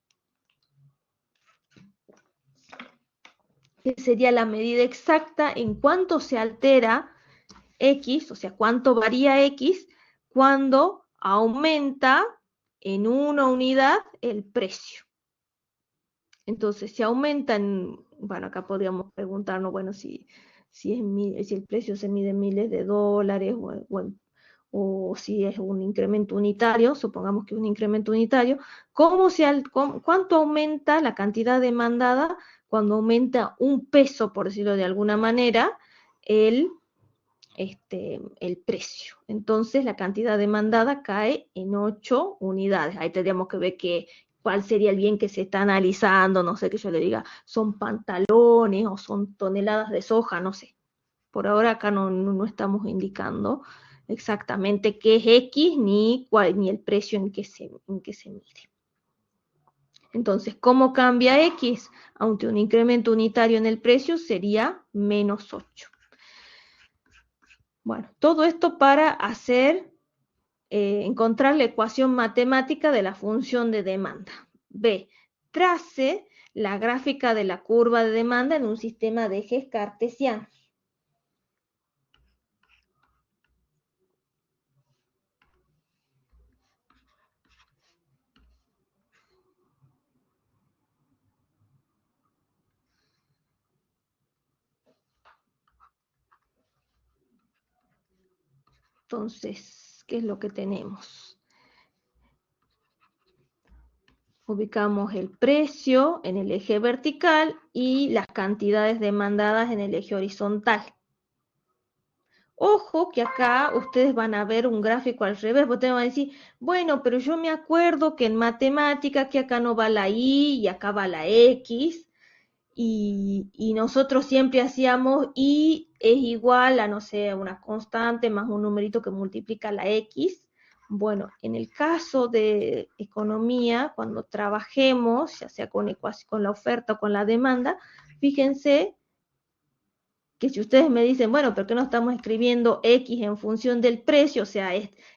que sería la medida exacta en cuánto se altera X, o sea, cuánto varía X cuando aumenta en una unidad el precio. Entonces, si aumenta bueno, acá podríamos preguntarnos, bueno, si el precio se mide en miles de dólares o si es un incremento unitario, supongamos que es un incremento unitario, ¿cuánto aumenta la cantidad demandada cuando aumenta un peso, por decirlo de alguna manera, el precio? Entonces la cantidad demandada cae en 8 unidades. Ahí tendríamos que ver cuál sería el bien que se está analizando, no sé, que yo le diga, son pantalones o son toneladas de soja, no sé. Por ahora acá no estamos indicando exactamente qué es X ni el precio en que se mide. Entonces, ¿cómo cambia X? Aunque un incremento unitario en el precio sería menos 8. Bueno, todo esto para encontrar la ecuación matemática de la función de demanda. B. Trace la gráfica de la curva de demanda en un sistema de ejes cartesianos. Entonces, ¿qué es lo que tenemos? Ubicamos el precio en el eje vertical y las cantidades demandadas en el eje horizontal. Ojo que acá ustedes van a ver un gráfico al revés, porque ustedes van a decir, bueno, pero yo me acuerdo que en matemática que acá no va la Y y acá va la X, y nosotros siempre hacíamos Y es igual a, no sé, una constante más un numerito que multiplica la X. Bueno, en el caso de economía, cuando trabajemos, ya sea con la oferta o con la demanda, fíjense que si ustedes me dicen, bueno, ¿por qué no estamos escribiendo X en función del precio? O sea,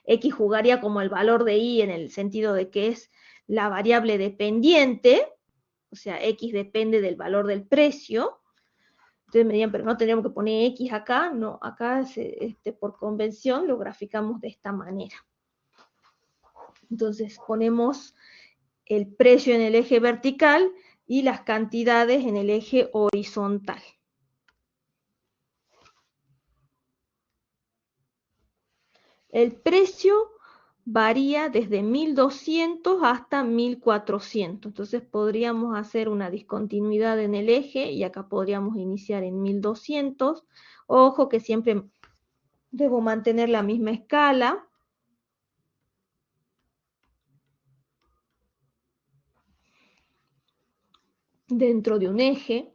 X jugaría como el valor de Y en el sentido de que es la variable dependiente, o sea, X depende del valor del precio. Entonces me dirían, pero no tendríamos que poner X acá. No, acá por convención lo graficamos de esta manera. Entonces ponemos el precio en el eje vertical y las cantidades en el eje horizontal. El precio varía desde 1200 hasta 1400. Entonces podríamos hacer una discontinuidad en el eje y acá podríamos iniciar en 1200. Ojo que siempre debo mantener la misma escala. Dentro de un eje.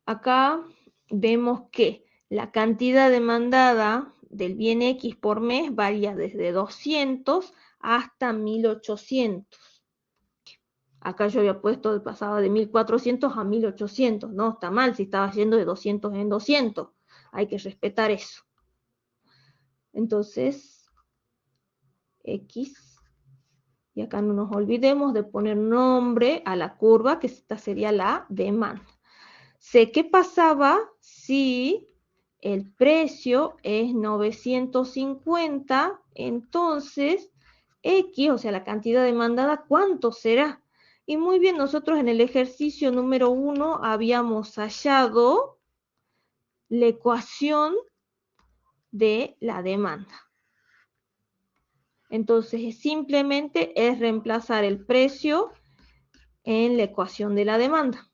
Acá vemos que la cantidad demandada del bien X por mes varía desde 200 hasta 1800. Acá yo había puesto, pasaba de 1400 a 1800. No, está mal si estaba yendo de 200 en 200. Hay que respetar eso. Entonces, X. Y acá no nos olvidemos de poner nombre a la curva, que esta sería la demanda. Sé qué pasaba si el precio es 950, entonces X, o sea, la cantidad demandada, ¿cuánto será? Y muy bien, nosotros en el ejercicio número 1 habíamos hallado la ecuación de la demanda. Entonces, simplemente es reemplazar el precio en la ecuación de la demanda.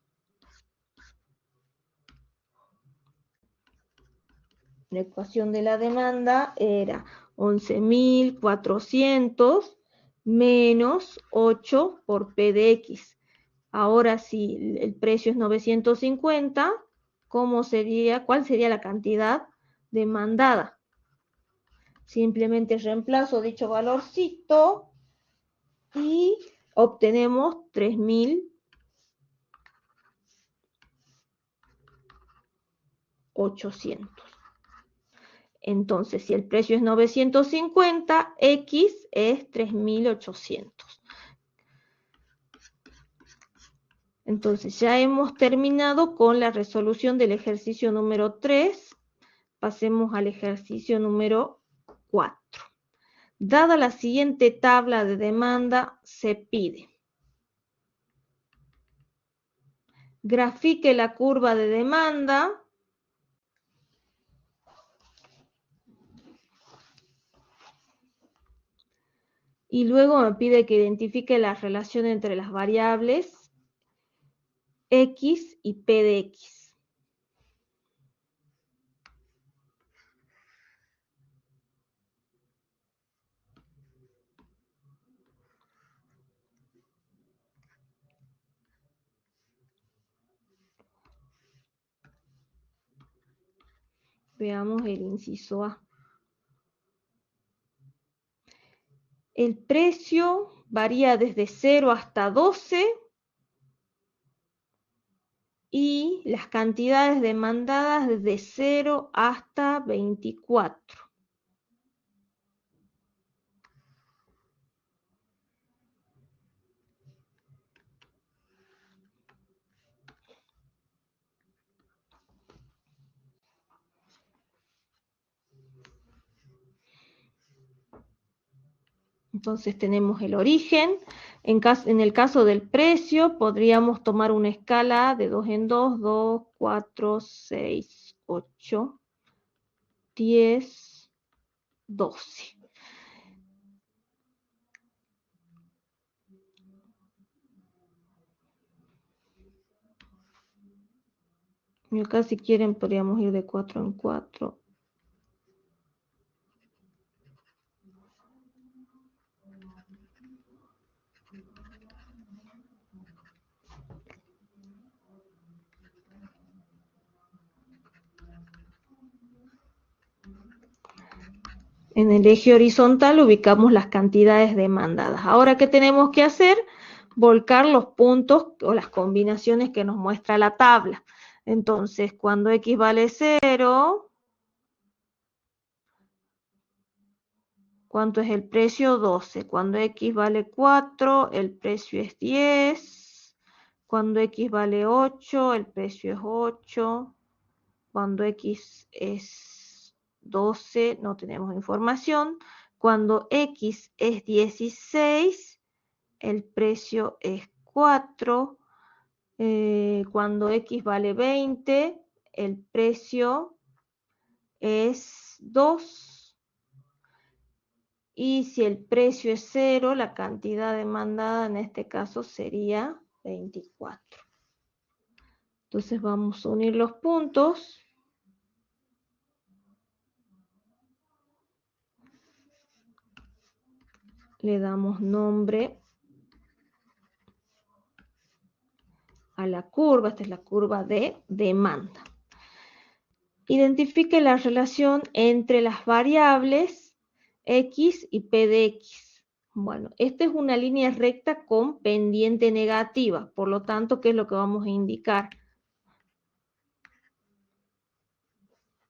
La ecuación de la demanda era 11.400 menos 8 por P de X. Ahora, si el precio es 950, ¿cuál sería la cantidad demandada? Simplemente reemplazo dicho valorcito y obtenemos 3.800. Entonces, si el precio es 950, X es 3.800. Entonces, ya hemos terminado con la resolución del ejercicio número 3. Pasemos al ejercicio número 4. Dada la siguiente tabla de demanda, se pide: grafique la curva de demanda y luego me pide que identifique la relación entre las variables X y P de X. Veamos el inciso A. El precio varía desde 0 hasta 12 y las cantidades demandadas desde 0 hasta 24. Entonces tenemos el origen. En el caso del precio, podríamos tomar una escala de 2 en 2, 2, 4, 6, 8, 10, 12. Y acá, si quieren, podríamos ir de 4 en 4. En el eje horizontal ubicamos las cantidades demandadas. Ahora, ¿qué tenemos que hacer? Volcar los puntos o las combinaciones que nos muestra la tabla. Entonces, cuando X vale 0, ¿cuánto es el precio? 12. Cuando X vale 4, el precio es 10. Cuando X vale 8, el precio es 8. Cuando X es 12, no tenemos información. Cuando X es 16, el precio es 4. Cuando X vale 20, el precio es 2. Y si el precio es 0, la cantidad demandada en este caso sería 24. Entonces vamos a unir los puntos. Le damos nombre a la curva. Esta es la curva de demanda. Identifique la relación entre las variables X y P de X. Bueno, esta es una línea recta con pendiente negativa. Por lo tanto, ¿qué es lo que vamos a indicar?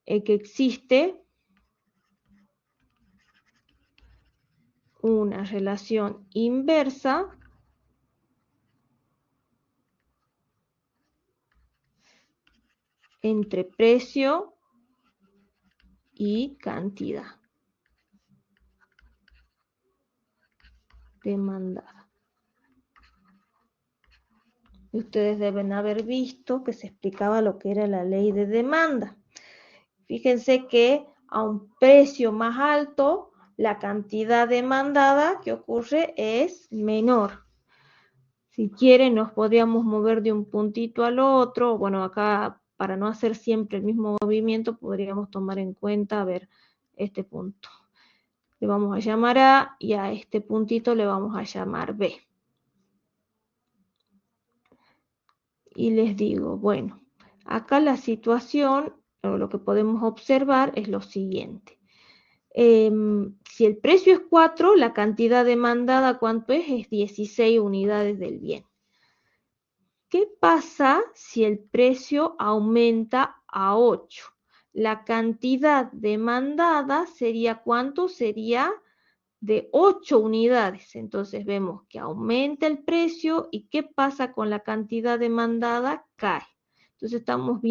Que existe una relación inversa entre precio y cantidad demandada. Y ustedes deben haber visto que se explicaba lo que era la ley de demanda. Fíjense que a un precio más alto, la cantidad demandada que ocurre es menor. Si quieren, nos podríamos mover de un puntito al otro. Bueno, acá, para no hacer siempre el mismo movimiento, podríamos tomar en cuenta, a ver, este punto. Le vamos a llamar A y a este puntito le vamos a llamar B. Y les digo, bueno, acá la situación, o lo que podemos observar es lo siguiente. Si el precio es 4, la cantidad demandada, ¿cuánto es? Es 16 unidades del bien. ¿Qué pasa si el precio aumenta a 8? La cantidad demandada sería, ¿cuánto? Sería de 8 unidades. Entonces vemos que aumenta el precio y ¿qué pasa con la cantidad demandada? Cae. Entonces estamos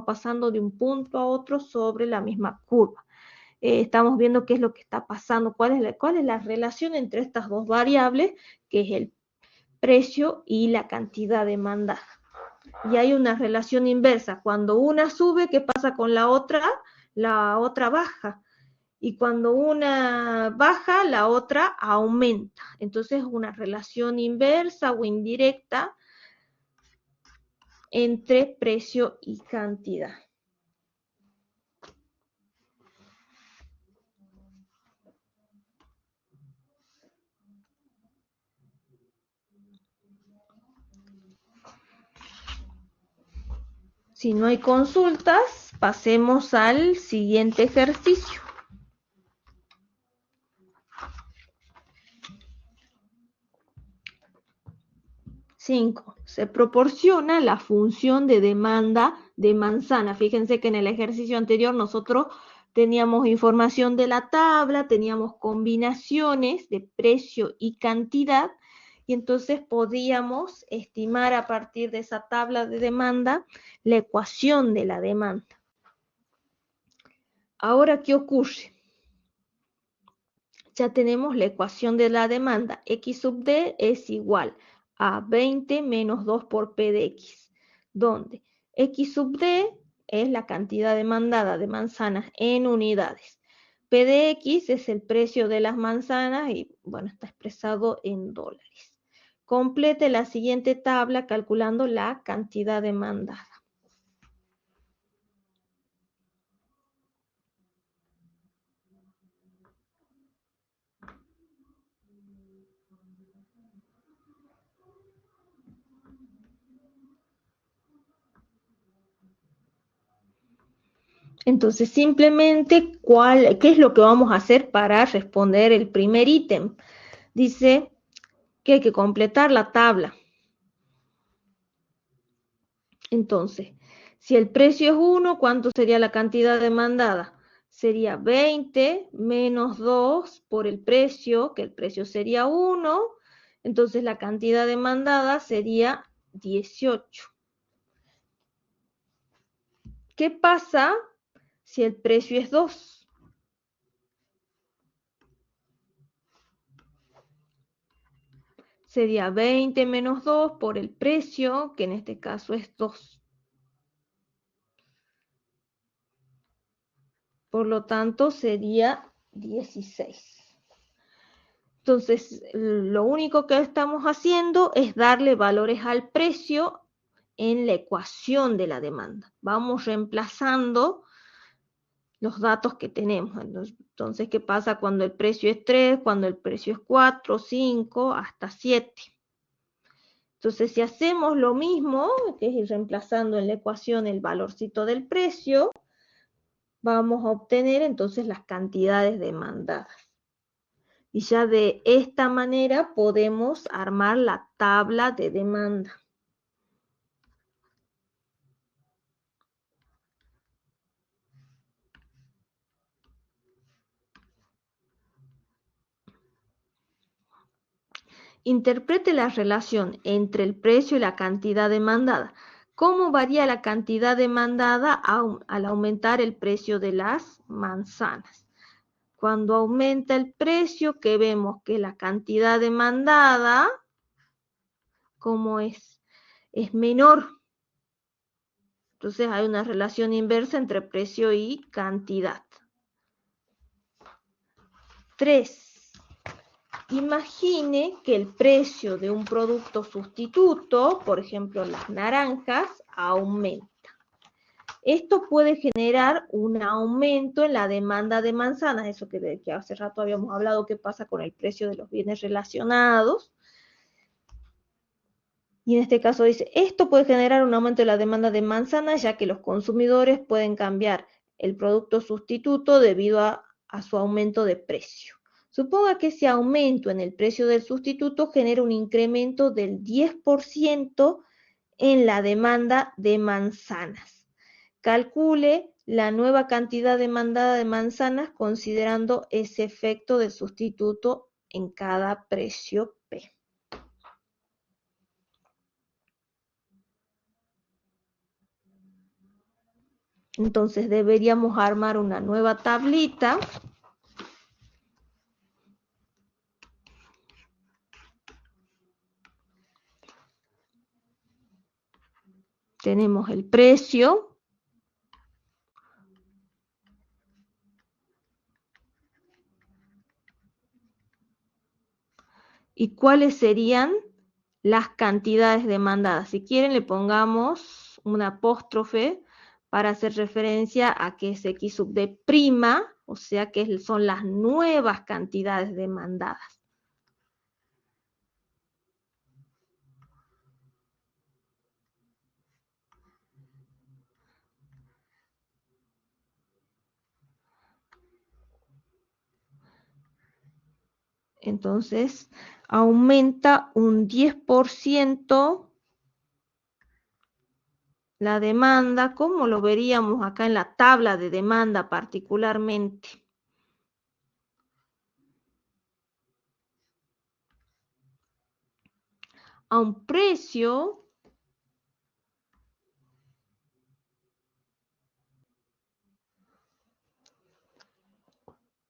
pasando de un punto a otro sobre la misma curva. Estamos viendo qué es lo que está pasando, cuál es la relación entre estas dos variables, que es el precio y la cantidad demandada. Y hay una relación inversa. Cuando una sube, ¿qué pasa con la otra? La otra baja. Y cuando una baja, la otra aumenta. Entonces, una relación inversa o indirecta entre precio y cantidad. Si no hay consultas, pasemos al siguiente ejercicio. 5. Se proporciona la función de demanda de manzana. Fíjense que en el ejercicio anterior nosotros teníamos información de la tabla, teníamos combinaciones de precio y cantidad, y entonces podíamos estimar a partir de esa tabla de demanda la ecuación de la demanda. Ahora, ¿qué ocurre? Ya tenemos la ecuación de la demanda. X sub D es igual a 20 menos 2 por P de X, donde X sub D es la cantidad demandada de manzanas en unidades. P de X es el precio de las manzanas y, bueno, está expresado en dólares. Complete la siguiente tabla calculando la cantidad demandada. Entonces, simplemente, ¿qué es lo que vamos a hacer para responder el primer ítem? Dice que hay que completar la tabla. Entonces, si el precio es 1, ¿cuánto sería la cantidad demandada? Sería 20 menos 2 por el precio, que el precio sería 1. Entonces, la cantidad demandada sería 18. ¿Qué pasa si el precio es 2? Sería 20 menos 2 por el precio, que en este caso es 2. Por lo tanto, sería 16. Entonces, lo único que estamos haciendo es darle valores al precio en la ecuación de la demanda. Vamos reemplazando los datos que tenemos. Entonces, ¿qué pasa cuando el precio es 3, cuando el precio es 4, 5, hasta 7? Entonces, si hacemos lo mismo, que es ir reemplazando en la ecuación el valorcito del precio, vamos a obtener entonces las cantidades demandadas. Y ya de esta manera podemos armar la tabla de demanda. Interprete la relación entre el precio y la cantidad demandada. ¿Cómo varía la cantidad demandada al aumentar el precio de las manzanas? Cuando aumenta el precio, que vemos que la cantidad demandada, ¿cómo es? Es menor. Entonces hay una relación inversa entre precio y cantidad. 3. Imagine que el precio de un producto sustituto, por ejemplo las naranjas, aumenta. Esto puede generar un aumento en la demanda de manzanas, eso que hace rato habíamos hablado que pasa con el precio de los bienes relacionados. Y en este caso dice, esto puede generar un aumento de la demanda de manzanas, ya que los consumidores pueden cambiar el producto sustituto debido a su aumento de precio. Suponga que ese aumento en el precio del sustituto genera un incremento del 10% en la demanda de manzanas. Calcule la nueva cantidad demandada de manzanas considerando ese efecto del sustituto en cada precio P. Entonces deberíamos armar una nueva tablita. Tenemos el precio. ¿Y cuáles serían las cantidades demandadas? Si quieren le pongamos un apóstrofe para hacer referencia a que es X sub D prima, o sea que son las nuevas cantidades demandadas. Entonces, aumenta un 10% la demanda, como lo veríamos acá en la tabla de demanda particularmente. A un precio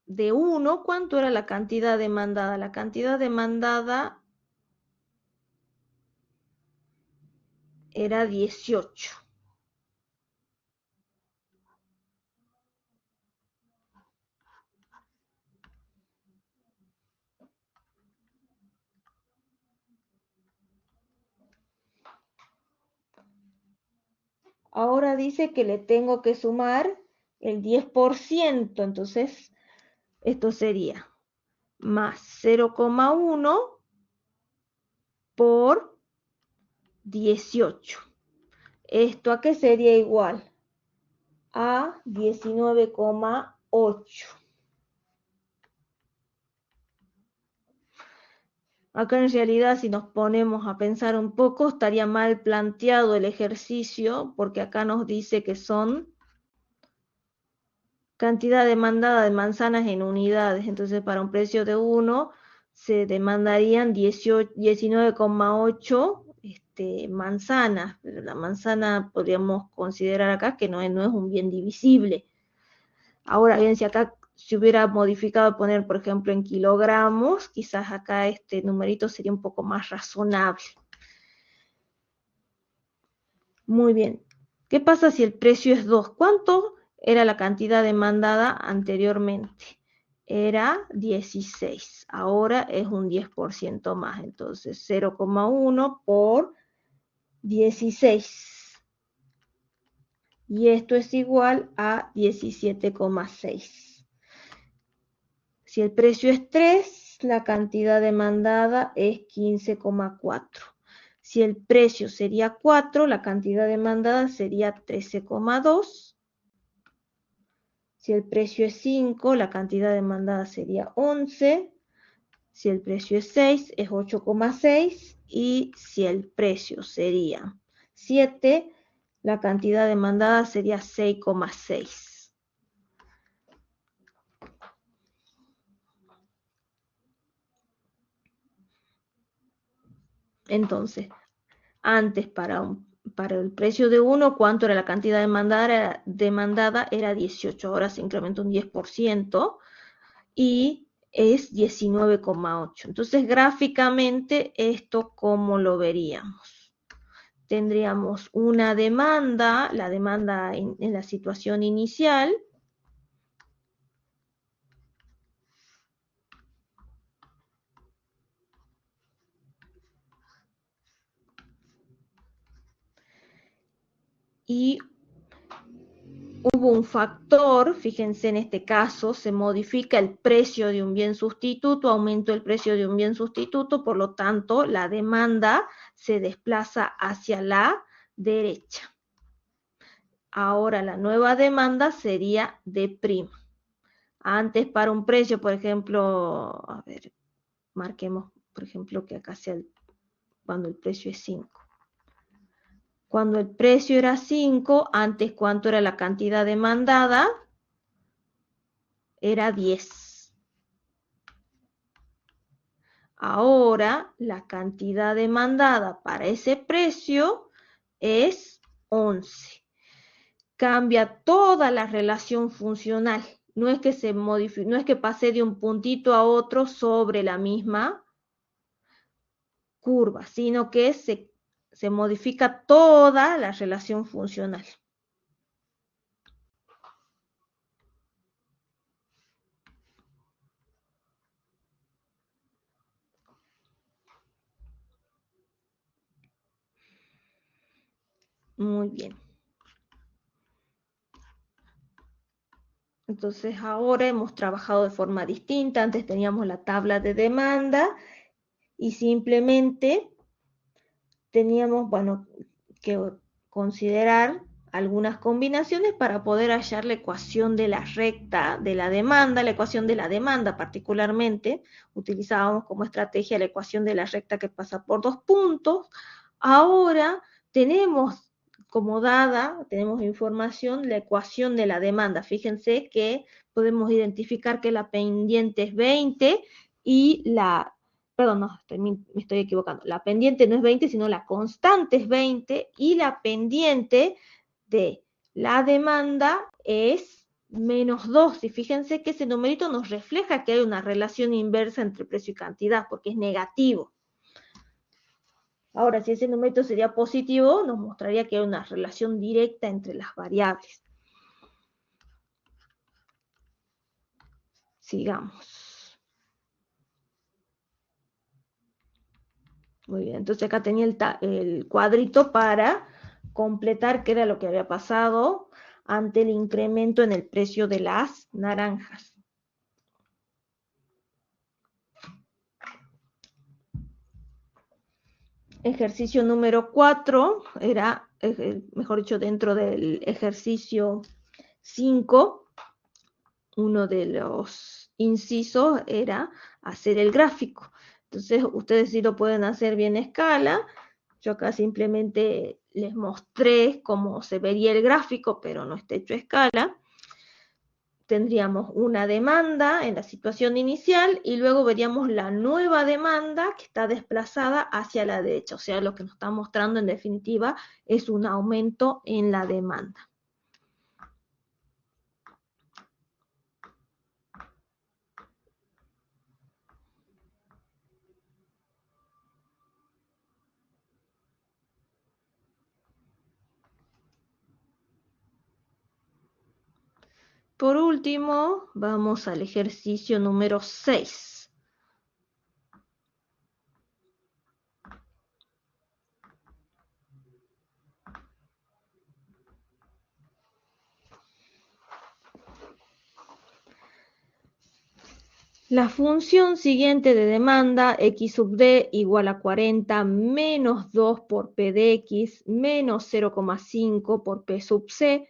de 1, ¿cuánto era la cantidad demandada? La cantidad demandada era 18. Ahora dice que le tengo que sumar el 10%, entonces esto sería más 0,1 por 18. ¿Esto a qué sería igual? A 19,8. Acá en realidad, si nos ponemos a pensar un poco, estaría mal planteado el ejercicio, porque acá nos dice que son cantidad demandada de manzanas en unidades. Entonces, para un precio de 1, se demandarían 19,8 manzanas. Pero la manzana podríamos considerar acá que no es un bien divisible. Ahora bien, si acá se hubiera modificado poner, por ejemplo, en kilogramos, quizás acá este numerito sería un poco más razonable. Muy bien. ¿Qué pasa si el precio es 2? ¿Cuánto era la cantidad demandada anteriormente? Era 16. Ahora es un 10% más. Entonces, 0,1 por 16. Y esto es igual a 17,6. Si el precio es 3, la cantidad demandada es 15,4. Si el precio sería 4, la cantidad demandada sería 13,2. Si el precio es 5, la cantidad demandada sería 11. Si el precio es 6, es 8,6. Y si el precio sería 7, la cantidad demandada sería 6,6. Entonces, antes para el precio de 1, ¿cuánto era la cantidad demandada? Era 18. Ahora se incrementó un 10% y es 19,8. Entonces, gráficamente, ¿esto cómo lo veríamos? Tendríamos una demanda, la demanda en la situación inicial, y hubo un factor, fíjense en este caso, se modifica el precio de un bien sustituto, aumento el precio de un bien sustituto, por lo tanto la demanda se desplaza hacia la derecha. Ahora la nueva demanda sería D'. Antes para un precio, por ejemplo, a ver, marquemos, por ejemplo, que acá sea cuando el precio es 5. Cuando el precio era 5, antes ¿cuánto era la cantidad demandada? Era 10. Ahora la cantidad demandada para ese precio es 11. Cambia toda la relación funcional. No es que se modifique, no es que pase de un puntito a otro sobre la misma curva, sino que se modifica toda la relación funcional. Muy bien. Entonces ahora hemos trabajado de forma distinta. Antes teníamos la tabla de demanda y simplemente teníamos, bueno, que considerar algunas combinaciones para poder hallar la ecuación de la recta de la demanda, la ecuación de la demanda particularmente. Utilizábamos como estrategia la ecuación de la recta que pasa por 2 puntos. Ahora tenemos como dada, tenemos información, la ecuación de la demanda. Fíjense que podemos identificar que la pendiente es 20 y la, perdón, no, me estoy equivocando, la pendiente no es 20, sino la constante es 20 y la pendiente de la demanda es menos 2. Y fíjense que ese numerito nos refleja que hay una relación inversa entre precio y cantidad, porque es negativo. Ahora, si ese numerito sería positivo, nos mostraría que hay una relación directa entre las variables. Sigamos. Muy bien, entonces acá tenía el cuadrito para completar qué era lo que había pasado ante el incremento en el precio de las naranjas. Ejercicio número 4 era, mejor dicho, dentro del ejercicio 5, uno de los incisos era hacer el gráfico. Entonces, ustedes sí lo pueden hacer bien a escala. Yo acá simplemente les mostré cómo se vería el gráfico, pero no está hecho a escala. Tendríamos una demanda en la situación inicial y luego veríamos la nueva demanda que está desplazada hacia la derecha. O sea, lo que nos está mostrando en definitiva es un aumento en la demanda. Por último, vamos al ejercicio número 6. La función siguiente de demanda, x sub d igual a 40 menos 2 por p de x menos 0,5 por p sub c,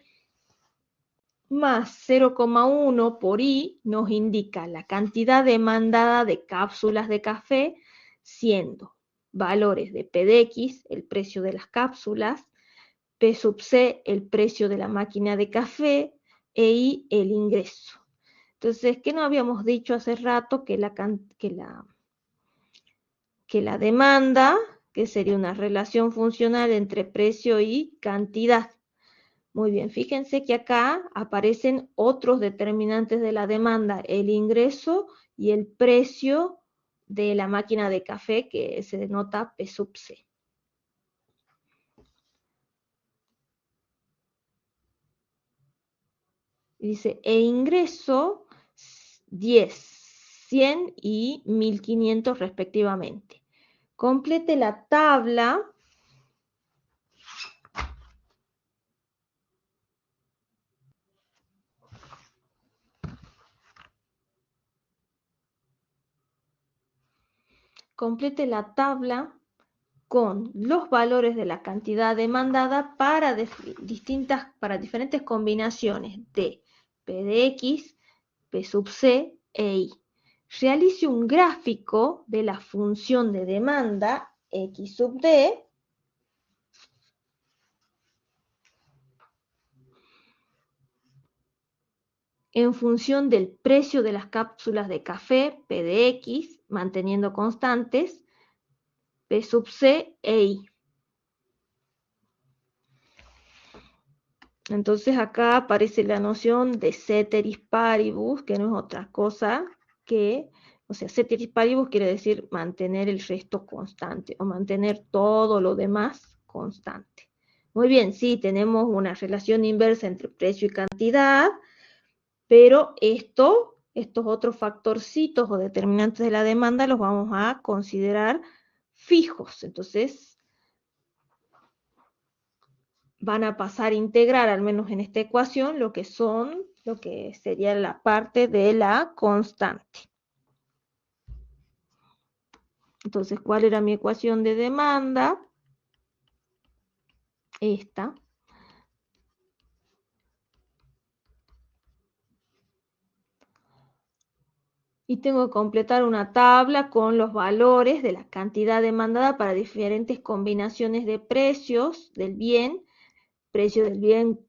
más 0,1 por I nos indica la cantidad demandada de cápsulas de café, siendo valores de P de X, el precio de las cápsulas, P sub C, el precio de la máquina de café, e I, el ingreso. Entonces, ¿qué nos habíamos dicho hace rato? Que la demanda, que sería una relación funcional entre precio y cantidad. Muy bien, fíjense que acá aparecen otros determinantes de la demanda, el ingreso y el precio de la máquina de café, que se denota P sub C. Dice, e ingreso 10, 100 y 1500 respectivamente. Complete la tabla. Complete la tabla con los valores de la cantidad demandada para diferentes combinaciones de P de X, P sub C e I. Realice un gráfico de la función de demanda X sub D en función del precio de las cápsulas de café, P de X, manteniendo constantes, P sub C e I. Entonces acá aparece la noción de ceteris paribus, que no es otra cosa que, o sea, ceteris paribus quiere decir mantener el resto constante o mantener todo lo demás constante. Muy bien, sí, tenemos una relación inversa entre precio y cantidad, pero estos otros factorcitos o determinantes de la demanda los vamos a considerar fijos. Entonces, van a pasar a integrar, al menos en esta ecuación, lo que sería la parte de la constante. Entonces, ¿cuál era mi ecuación de demanda? Esta. Y tengo que completar una tabla con los valores de la cantidad demandada para diferentes combinaciones de precios del bien, precio del bien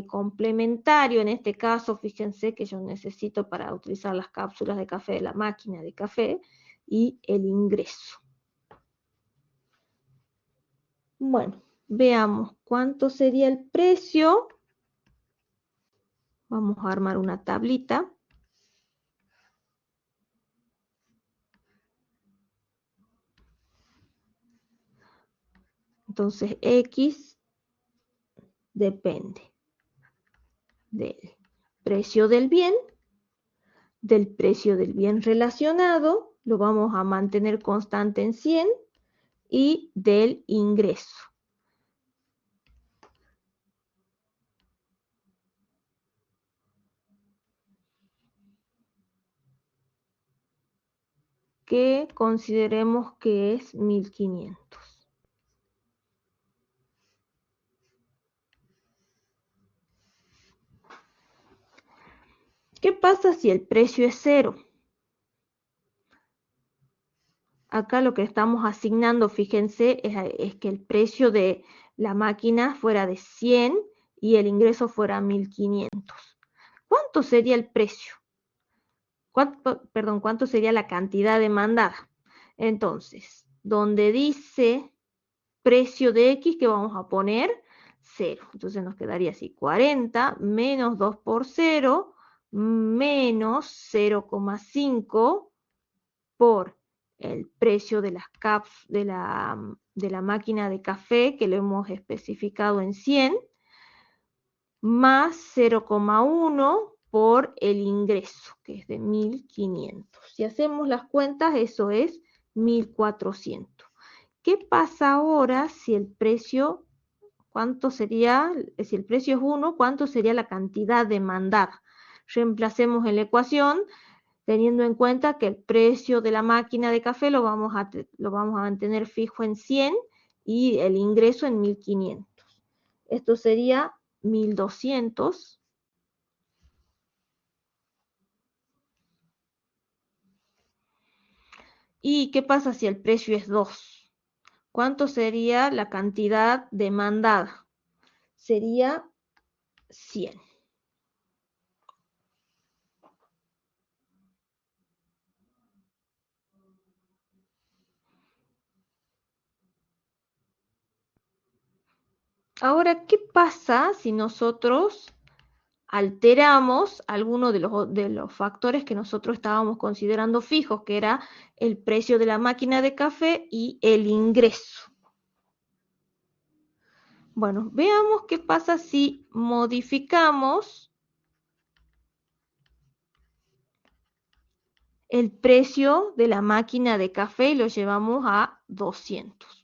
complementario. En este caso, fíjense que yo necesito para utilizar las cápsulas de café de la máquina de café y el ingreso. Bueno, veamos cuánto sería el precio. Vamos a armar una tablita. Entonces, X depende del precio del bien relacionado, lo vamos a mantener constante en 100, y del ingreso. Que consideremos que es 1500. ¿Qué pasa si el precio es 0? Acá lo que estamos asignando, fíjense, es que el precio de la máquina fuera de 100 y el ingreso fuera 1500. ¿Cuánto sería el precio? ¿Cuánto sería la cantidad demandada? Entonces, donde dice precio de X, ¿qué vamos a poner? 0. Entonces nos quedaría así, 40 menos 2 por 0 menos 0,5 por el precio de la máquina de café, que lo hemos especificado en 100, más 0,1 por el ingreso, que es de 1500. Si hacemos las cuentas, eso es 1400. ¿Qué pasa ahora si el precio, cuánto sería, si el precio es 1, cuánto sería la cantidad demandada? Reemplacemos en la ecuación, teniendo en cuenta que el precio de la máquina de café lo vamos a mantener fijo en 100 y el ingreso en 1500. Esto sería 1200. ¿Y qué pasa si el precio es 2? ¿Cuánto sería la cantidad demandada? Sería 100. Ahora, ¿qué pasa si nosotros alteramos alguno de los factores que nosotros estábamos considerando fijos, que era el precio de la máquina de café y el ingreso? Bueno, veamos qué pasa si modificamos el precio de la máquina de café y lo llevamos a 200.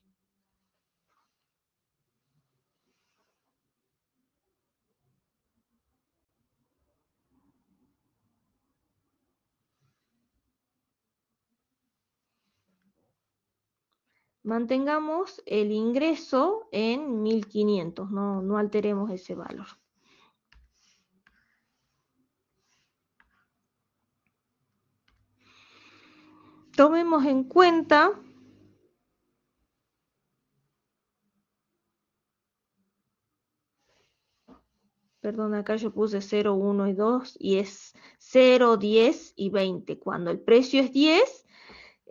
Mantengamos el ingreso en 1500, no alteremos ese valor. Tomemos en cuenta perdón, acá yo puse 0, 1 y 2 y es 0, 10 y 20. Cuando el precio es 10,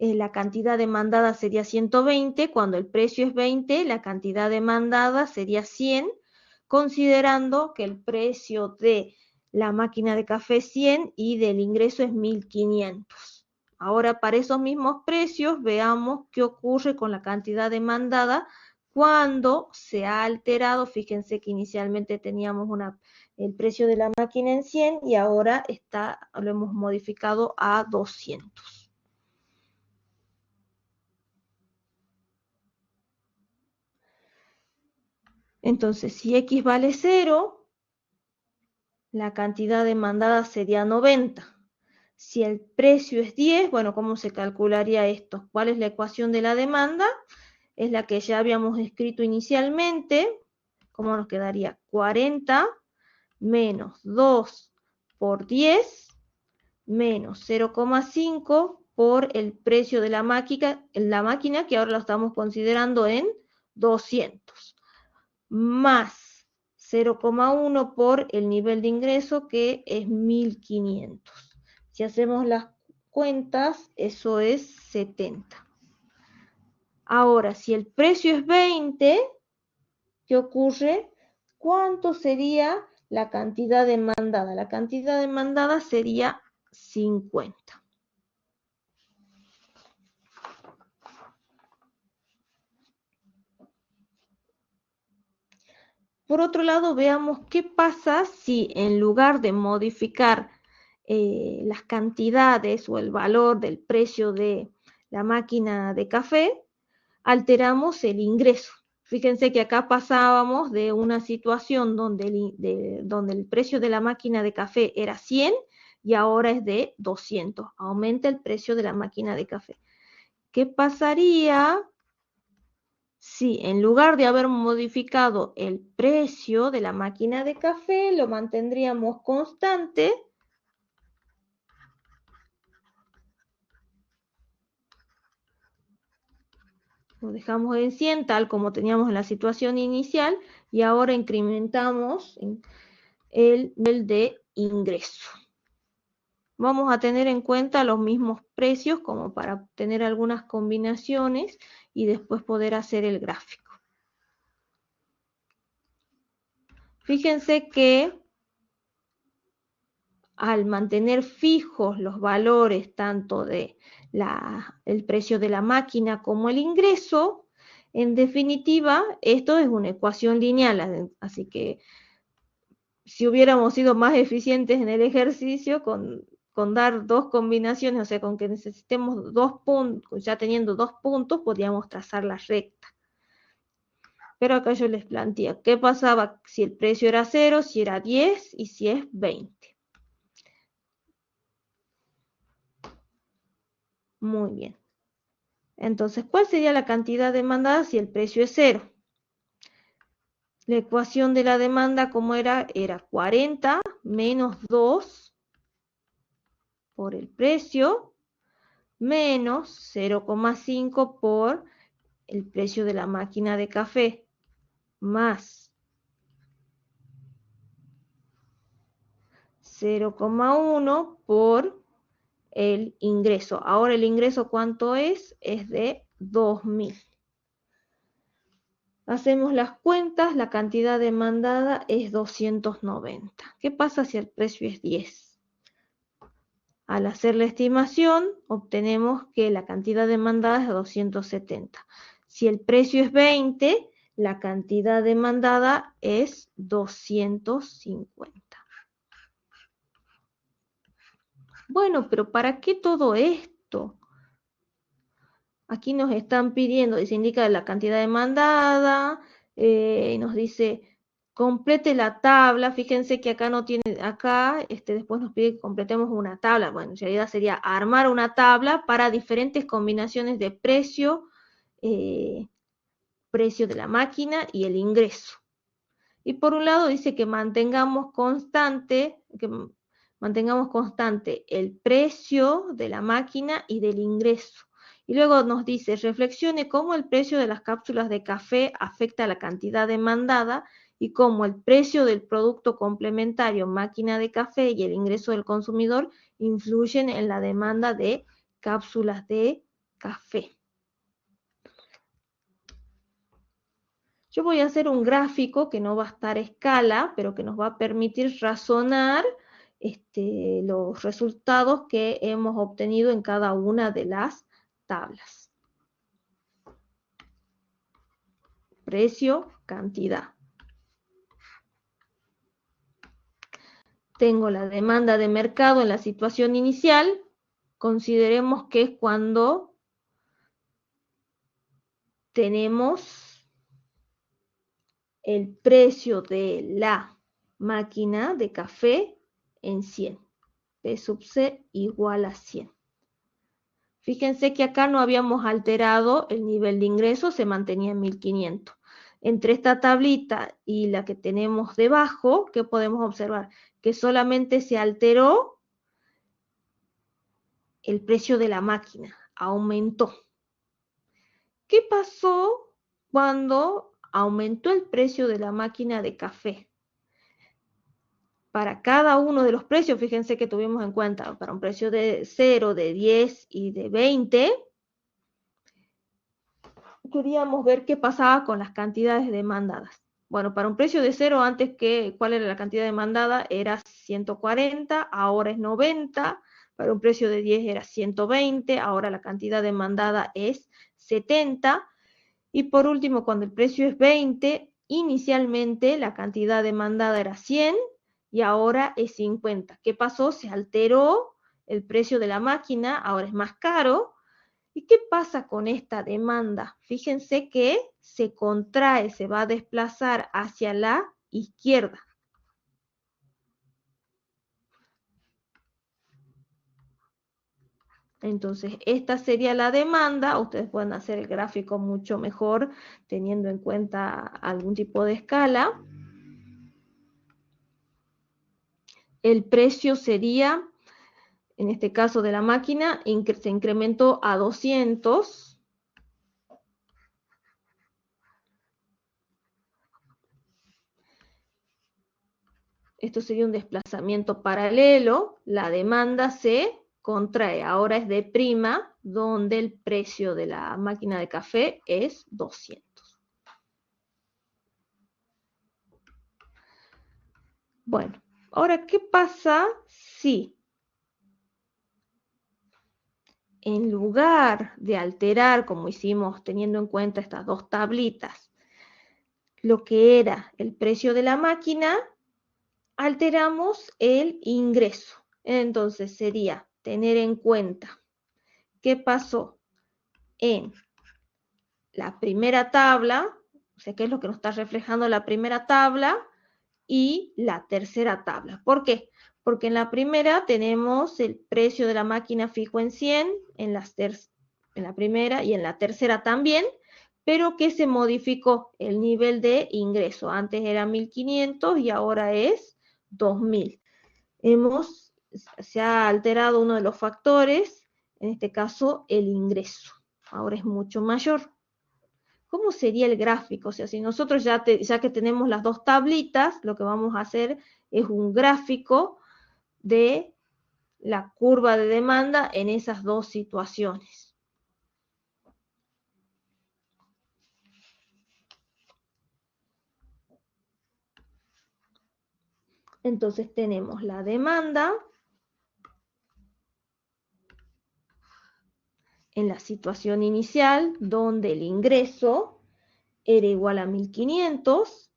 la cantidad demandada sería 120. Cuando el precio es 20, la cantidad demandada sería 100, considerando que el precio de la máquina de café es 100 y del ingreso es 1500. Ahora, para esos mismos precios, veamos qué ocurre con la cantidad demandada cuando se ha alterado. Fíjense que inicialmente teníamos el precio de la máquina en 100 y ahora lo hemos modificado a 200. Entonces, si X vale 0, la cantidad demandada sería 90. Si el precio es 10, bueno, ¿cómo se calcularía esto? ¿Cuál es la ecuación de la demanda? Es la que ya habíamos escrito inicialmente. ¿Cómo nos quedaría? 40 menos 2 por 10 menos 0,5 por el precio de la máquina, que ahora lo estamos considerando en 200, más 0,1 por el nivel de ingreso, que es 1500. Si hacemos las cuentas, eso es 70. Ahora, si el precio es 20, ¿qué ocurre? ¿Cuánto sería la cantidad demandada? La cantidad demandada sería 50. Por otro lado, veamos qué pasa si en lugar de modificar las cantidades o el valor del precio de la máquina de café, alteramos el ingreso. Fíjense que acá pasábamos de una situación donde el precio de la máquina de café era 100 y ahora es de 200. Aumenta el precio de la máquina de café. ¿Qué pasaría si en lugar de haber modificado el precio de la máquina de café, lo mantendríamos constante? Lo dejamos en 100, tal como teníamos en la situación inicial, y ahora incrementamos el nivel de ingreso. Vamos a tener en cuenta los mismos precios como para obtener algunas combinaciones y después poder hacer el gráfico. Fíjense que al mantener fijos los valores tanto de el precio de la máquina como el ingreso, en definitiva, esto es una ecuación lineal, así que si hubiéramos sido más eficientes en el ejercicio con dar dos combinaciones, o sea, con que necesitemos 2 puntos, ya teniendo 2 puntos, podríamos trazar la recta. Pero acá yo les planteé, ¿qué pasaba si el precio era 0, si era 10 y si es 20? Muy bien. Entonces, ¿cuál sería la cantidad demandada si el precio es 0? La ecuación de la demanda, ¿cómo era? Era 40 menos 2 por el precio, menos 0,5 por el precio de la máquina de café, más 0,1 por el ingreso. Ahora el ingreso, ¿cuánto es? Es de 2000. Hacemos las cuentas, la cantidad demandada es 290. ¿Qué pasa si el precio es 10? Al hacer la estimación, obtenemos que la cantidad demandada es 270. Si el precio es 20, la cantidad demandada es 250. Bueno, pero ¿para qué todo esto? Aquí nos están pidiendo, se indica la cantidad demandada, y nos dice complete la tabla. Fíjense que acá no tiene, después nos pide que completemos una tabla. Bueno, en realidad sería armar una tabla para diferentes combinaciones de precio, precio de la máquina y el ingreso. Y por un lado dice que mantengamos constante el precio de la máquina y del ingreso. Y luego nos dice, reflexione cómo el precio de las cápsulas de café afecta a la cantidad demandada y cómo el precio del producto complementario máquina de café y el ingreso del consumidor influyen en la demanda de cápsulas de café. Yo voy a hacer un gráfico que no va a estar a escala, pero que nos va a permitir razonar los resultados que hemos obtenido en cada una de las tablas. Precio, cantidad. Tengo la demanda de mercado en la situación inicial. Consideremos que es cuando tenemos el precio de la máquina de café en 100. P sub C igual a 100. Fíjense que acá no habíamos alterado el nivel de ingreso, se mantenía en 1500. Entre esta tablita y la que tenemos debajo, ¿qué podemos observar? Que solamente se alteró el precio de la máquina, aumentó. ¿Qué pasó cuando aumentó el precio de la máquina de café? Para cada uno de los precios, fíjense que tuvimos en cuenta para un precio de 0, de 10 y de 20, queríamos ver qué pasaba con las cantidades demandadas. Bueno, para un precio de 0, antes ¿cuál era la cantidad demandada? Era 140, ahora es 90. Para un precio de 10 era 120, ahora la cantidad demandada es 70. Y por último, cuando el precio es 20, inicialmente la cantidad demandada era 100 y ahora es 50. ¿Qué pasó? Se alteró el precio de la máquina, ahora es más caro. ¿Y qué pasa con esta demanda? Fíjense que se contrae, se va a desplazar hacia la izquierda. Entonces, esta sería la demanda. Ustedes pueden hacer el gráfico mucho mejor teniendo en cuenta algún tipo de escala. El precio sería, en este caso de la máquina, se incrementó a 200. Esto sería un desplazamiento paralelo. La demanda se contrae, ahora es de prima, donde el precio de la máquina de café es 200. Bueno, ahora, ¿qué pasa si en lugar de alterar, como hicimos teniendo en cuenta estas dos tablitas, lo que era el precio de la máquina, alteramos el ingreso? Entonces sería tener en cuenta qué pasó en la primera tabla, o sea, qué es lo que nos está reflejando la primera tabla y la tercera tabla. ¿Por qué? Porque en la primera tenemos el precio de la máquina fijo en 100, en la primera y en la tercera también, pero que se modificó el nivel de ingreso. Antes era 1500 y ahora es 2000. Se ha alterado uno de los factores, en este caso el ingreso. Ahora es mucho mayor. ¿Cómo sería el gráfico? O sea, si nosotros ya que tenemos las dos tablitas, lo que vamos a hacer es un gráfico de la curva de demanda en esas dos situaciones. Entonces tenemos la demanda en la situación inicial, donde el ingreso era igual a 1500.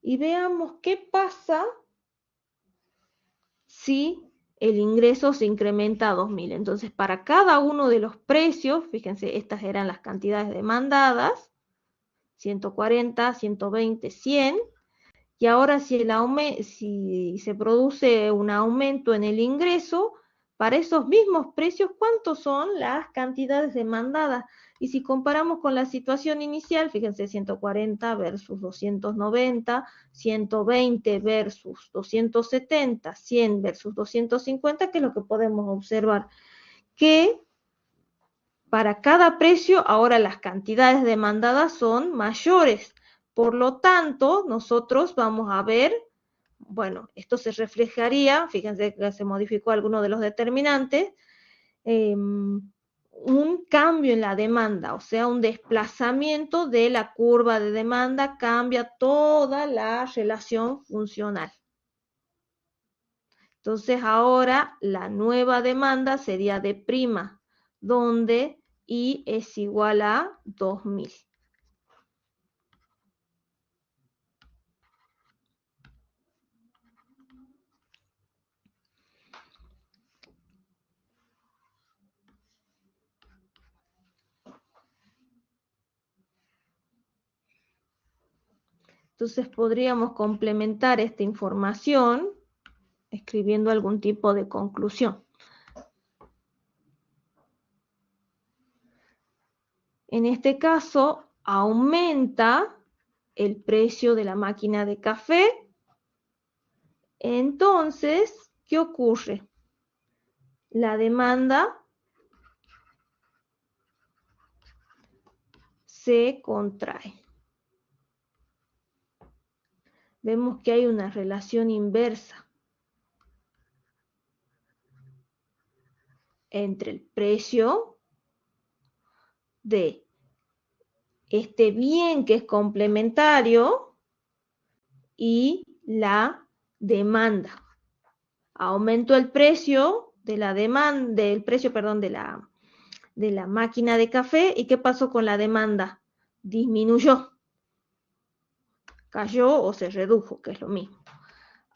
Y veamos qué pasa si el ingreso se incrementa a 2000. Entonces, para cada uno de los precios, fíjense, estas eran las cantidades demandadas, 140, 120, 100. Y ahora si se produce un aumento en el ingreso, para esos mismos precios, ¿cuántos son las cantidades demandadas? Y si comparamos con la situación inicial, fíjense, 140 versus 290, 120 versus 270, 100 versus 250, ¿qué es lo que podemos observar? Que para cada precio ahora las cantidades demandadas son mayores. Por lo tanto, nosotros vamos a ver, bueno, esto se reflejaría, fíjense que se modificó alguno de los determinantes, un cambio en la demanda, o sea, un desplazamiento de la curva de demanda, cambia toda la relación funcional. Entonces ahora la nueva demanda sería de prima, donde I es igual a 2000. Entonces podríamos complementar esta información escribiendo algún tipo de conclusión. En este caso, aumenta el precio de la máquina de café. Entonces, ¿qué ocurre? La demanda se contrae. Vemos que hay una relación inversa entre el precio de este bien que es complementario y la demanda. Aumentó el precio de la demanda, de la máquina de café, ¿y qué pasó con la demanda? Disminuyó, cayó o se redujo, que es lo mismo.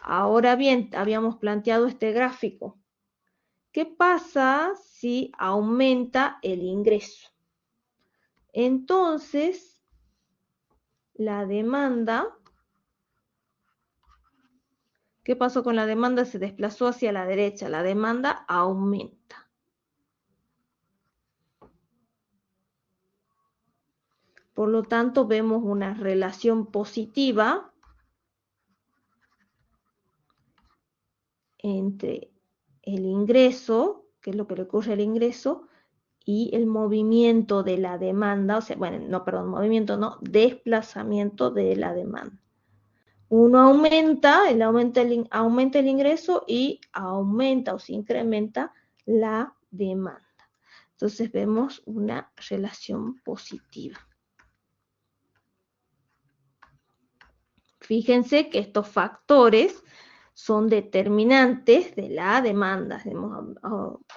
Ahora bien, habíamos planteado este gráfico. ¿Qué pasa si aumenta el ingreso? Entonces, la demanda, ¿qué pasó con la demanda? Se desplazó hacia la derecha, la demanda aumenta. Por lo tanto, vemos una relación positiva entre el ingreso, que es lo que le ocurre al ingreso, y el movimiento de la demanda, o sea, bueno, no, perdón, movimiento no, desplazamiento de la demanda. Uno aumenta el ingreso y aumenta o se incrementa la demanda. Entonces vemos una relación positiva. Fíjense que estos factores son determinantes de la demanda. Hemos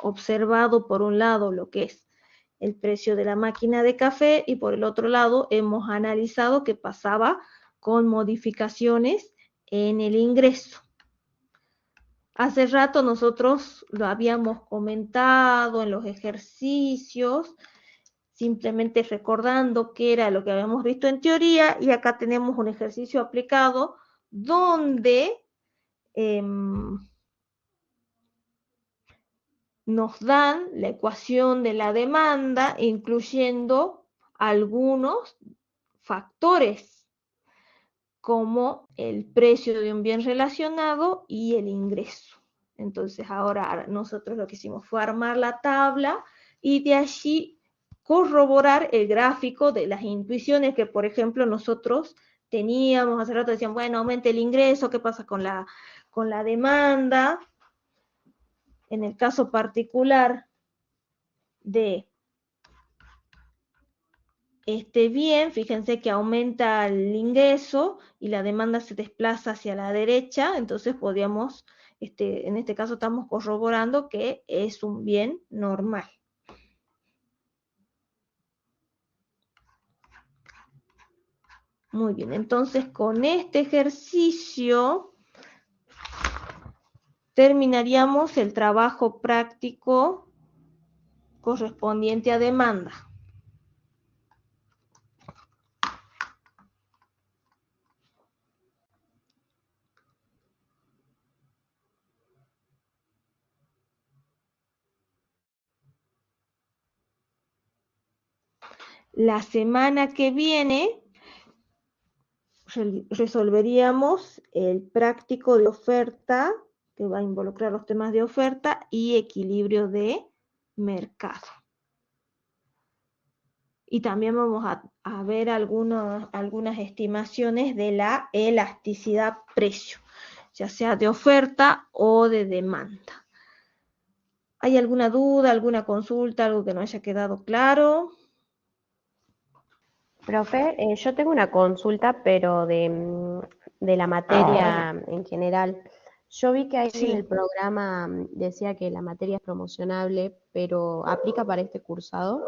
observado por un lado lo que es el precio de la máquina de café y por el otro lado hemos analizado qué pasaba con modificaciones en el ingreso. Hace rato nosotros lo habíamos comentado en los ejercicios, simplemente recordando qué era lo que habíamos visto en teoría, y acá tenemos un ejercicio aplicado donde nos dan la ecuación de la demanda, incluyendo algunos factores, como el precio de un bien relacionado y el ingreso. Entonces ahora nosotros lo que hicimos fue armar la tabla y de allí corroborar el gráfico de las intuiciones que, por ejemplo, nosotros teníamos. Hace rato decían, bueno, aumenta el ingreso, ¿qué pasa con la demanda? En el caso particular de este bien, fíjense que aumenta el ingreso y la demanda se desplaza hacia la derecha, entonces podríamos, en este caso estamos corroborando que es un bien normal. Muy bien, entonces con este ejercicio terminaríamos el trabajo práctico correspondiente a demanda. La semana que viene resolveríamos el práctico de oferta, que va a involucrar los temas de oferta y equilibrio de mercado. Y también vamos a ver algunas estimaciones de la elasticidad precio, ya sea de oferta o de demanda. ¿Hay alguna duda, alguna consulta, algo que no haya quedado claro? Profe, yo tengo una consulta, pero de la materia en general. Yo vi que ahí en el Sí, programa decía que la materia es promocionable, pero ¿aplica para este cursado?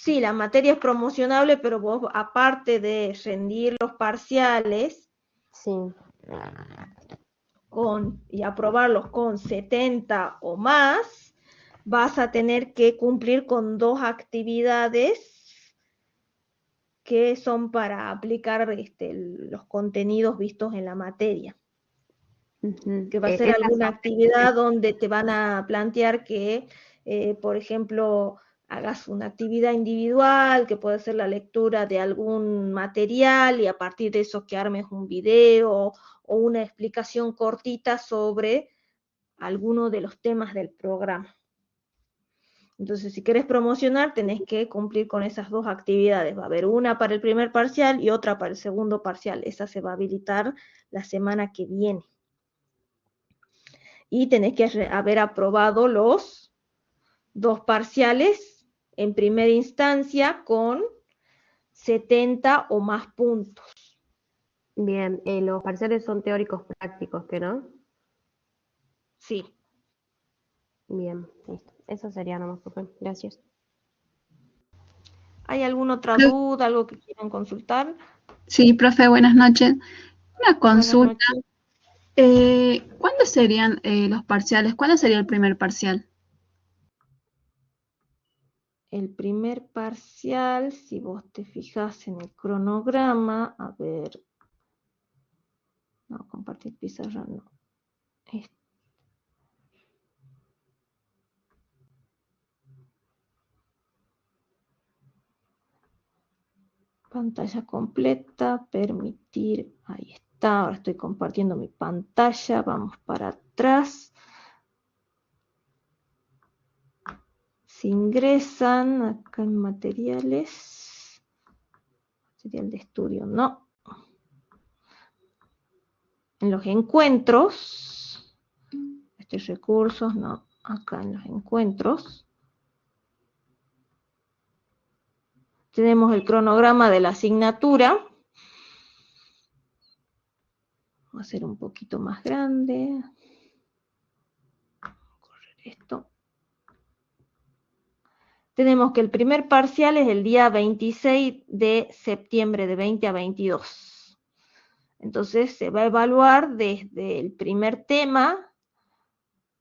sí, la materia es promocionable, pero vos, aparte de rendir los parciales Sí, y aprobarlos con 70 o más, vas a tener que cumplir con 2 actividades que son para aplicar los contenidos vistos en la materia. ujú. Que va a ser Esas alguna son actividad donde te van a plantear que, por ejemplo, hagas una actividad individual, que puede ser la lectura de algún material y a partir de eso que armes un video o una explicación cortita sobre alguno de los temas del programa. Entonces, si querés promocionar, tenés que cumplir con esas 2 actividades. Va a haber una para el primer parcial y otra para el segundo parcial. Esa se va a habilitar la semana que viene. Y tenés que haber aprobado los 2 parciales en primera instancia con 70 o más puntos. bien. Los parciales son teóricos prácticos, ¿que no? Sí. Bien, listo. Eso sería nomás, profe. Gracias. ¿Hay alguna otra Creo- duda, algo que quieran consultar? Sí, profe, buenas noches. Una Buenas consulta. noches. ¿Cuándo serían los parciales? ¿Cuándo sería el primer parcial? El primer parcial, si vos te fijas en el cronograma, a ver, no, compartir pizarra no. Pantalla completa, permitir, ahí está, ahora estoy compartiendo mi pantalla, vamos para atrás. Si ingresan acá en materiales, material de estudio, no. En los encuentros, recursos, no, acá en los encuentros. Tenemos el cronograma de la asignatura. Voy a hacer un poquito más grande. Correr esto. Tenemos que el primer parcial es el día 26 de septiembre de 20 a 22. Entonces se va a evaluar desde el primer tema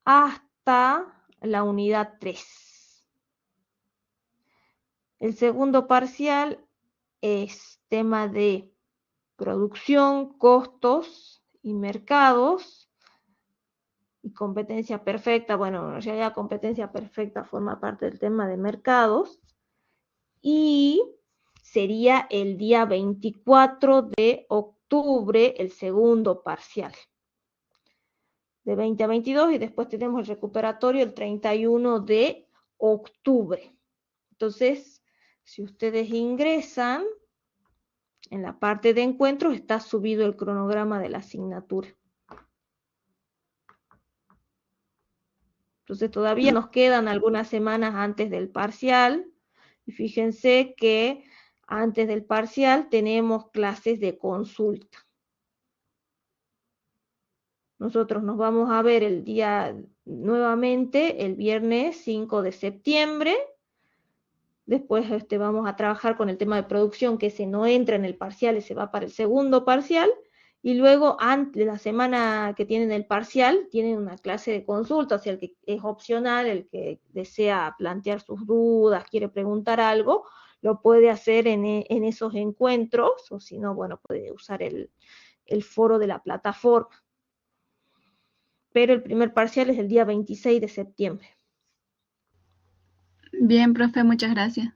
hasta la unidad 3. El segundo parcial es tema de producción, costos y mercados y competencia perfecta. Bueno, en realidad competencia perfecta forma parte del tema de mercados. Y sería el día 24 de octubre el segundo parcial. De 20 a 22 y después tenemos el recuperatorio el 31 de octubre. Entonces, si ustedes ingresan, en la parte de encuentros está subido el cronograma de la asignatura. Entonces todavía nos quedan algunas semanas antes del parcial. Y fíjense que antes del parcial tenemos clases de consulta. Nosotros nos vamos a ver el día nuevamente, el viernes 5 de septiembre. Después vamos a trabajar con el tema de producción, que ese no entra en el parcial, ese va para el segundo parcial. Y luego, antes, la semana que tienen el parcial, tienen una clase de consulta, o sea, el que es opcional, el que desea plantear sus dudas, quiere preguntar algo, lo puede hacer en esos encuentros, o si no, bueno, puede usar el foro de la plataforma. Pero el primer parcial es el día 26 de septiembre. Bien, profe, muchas gracias.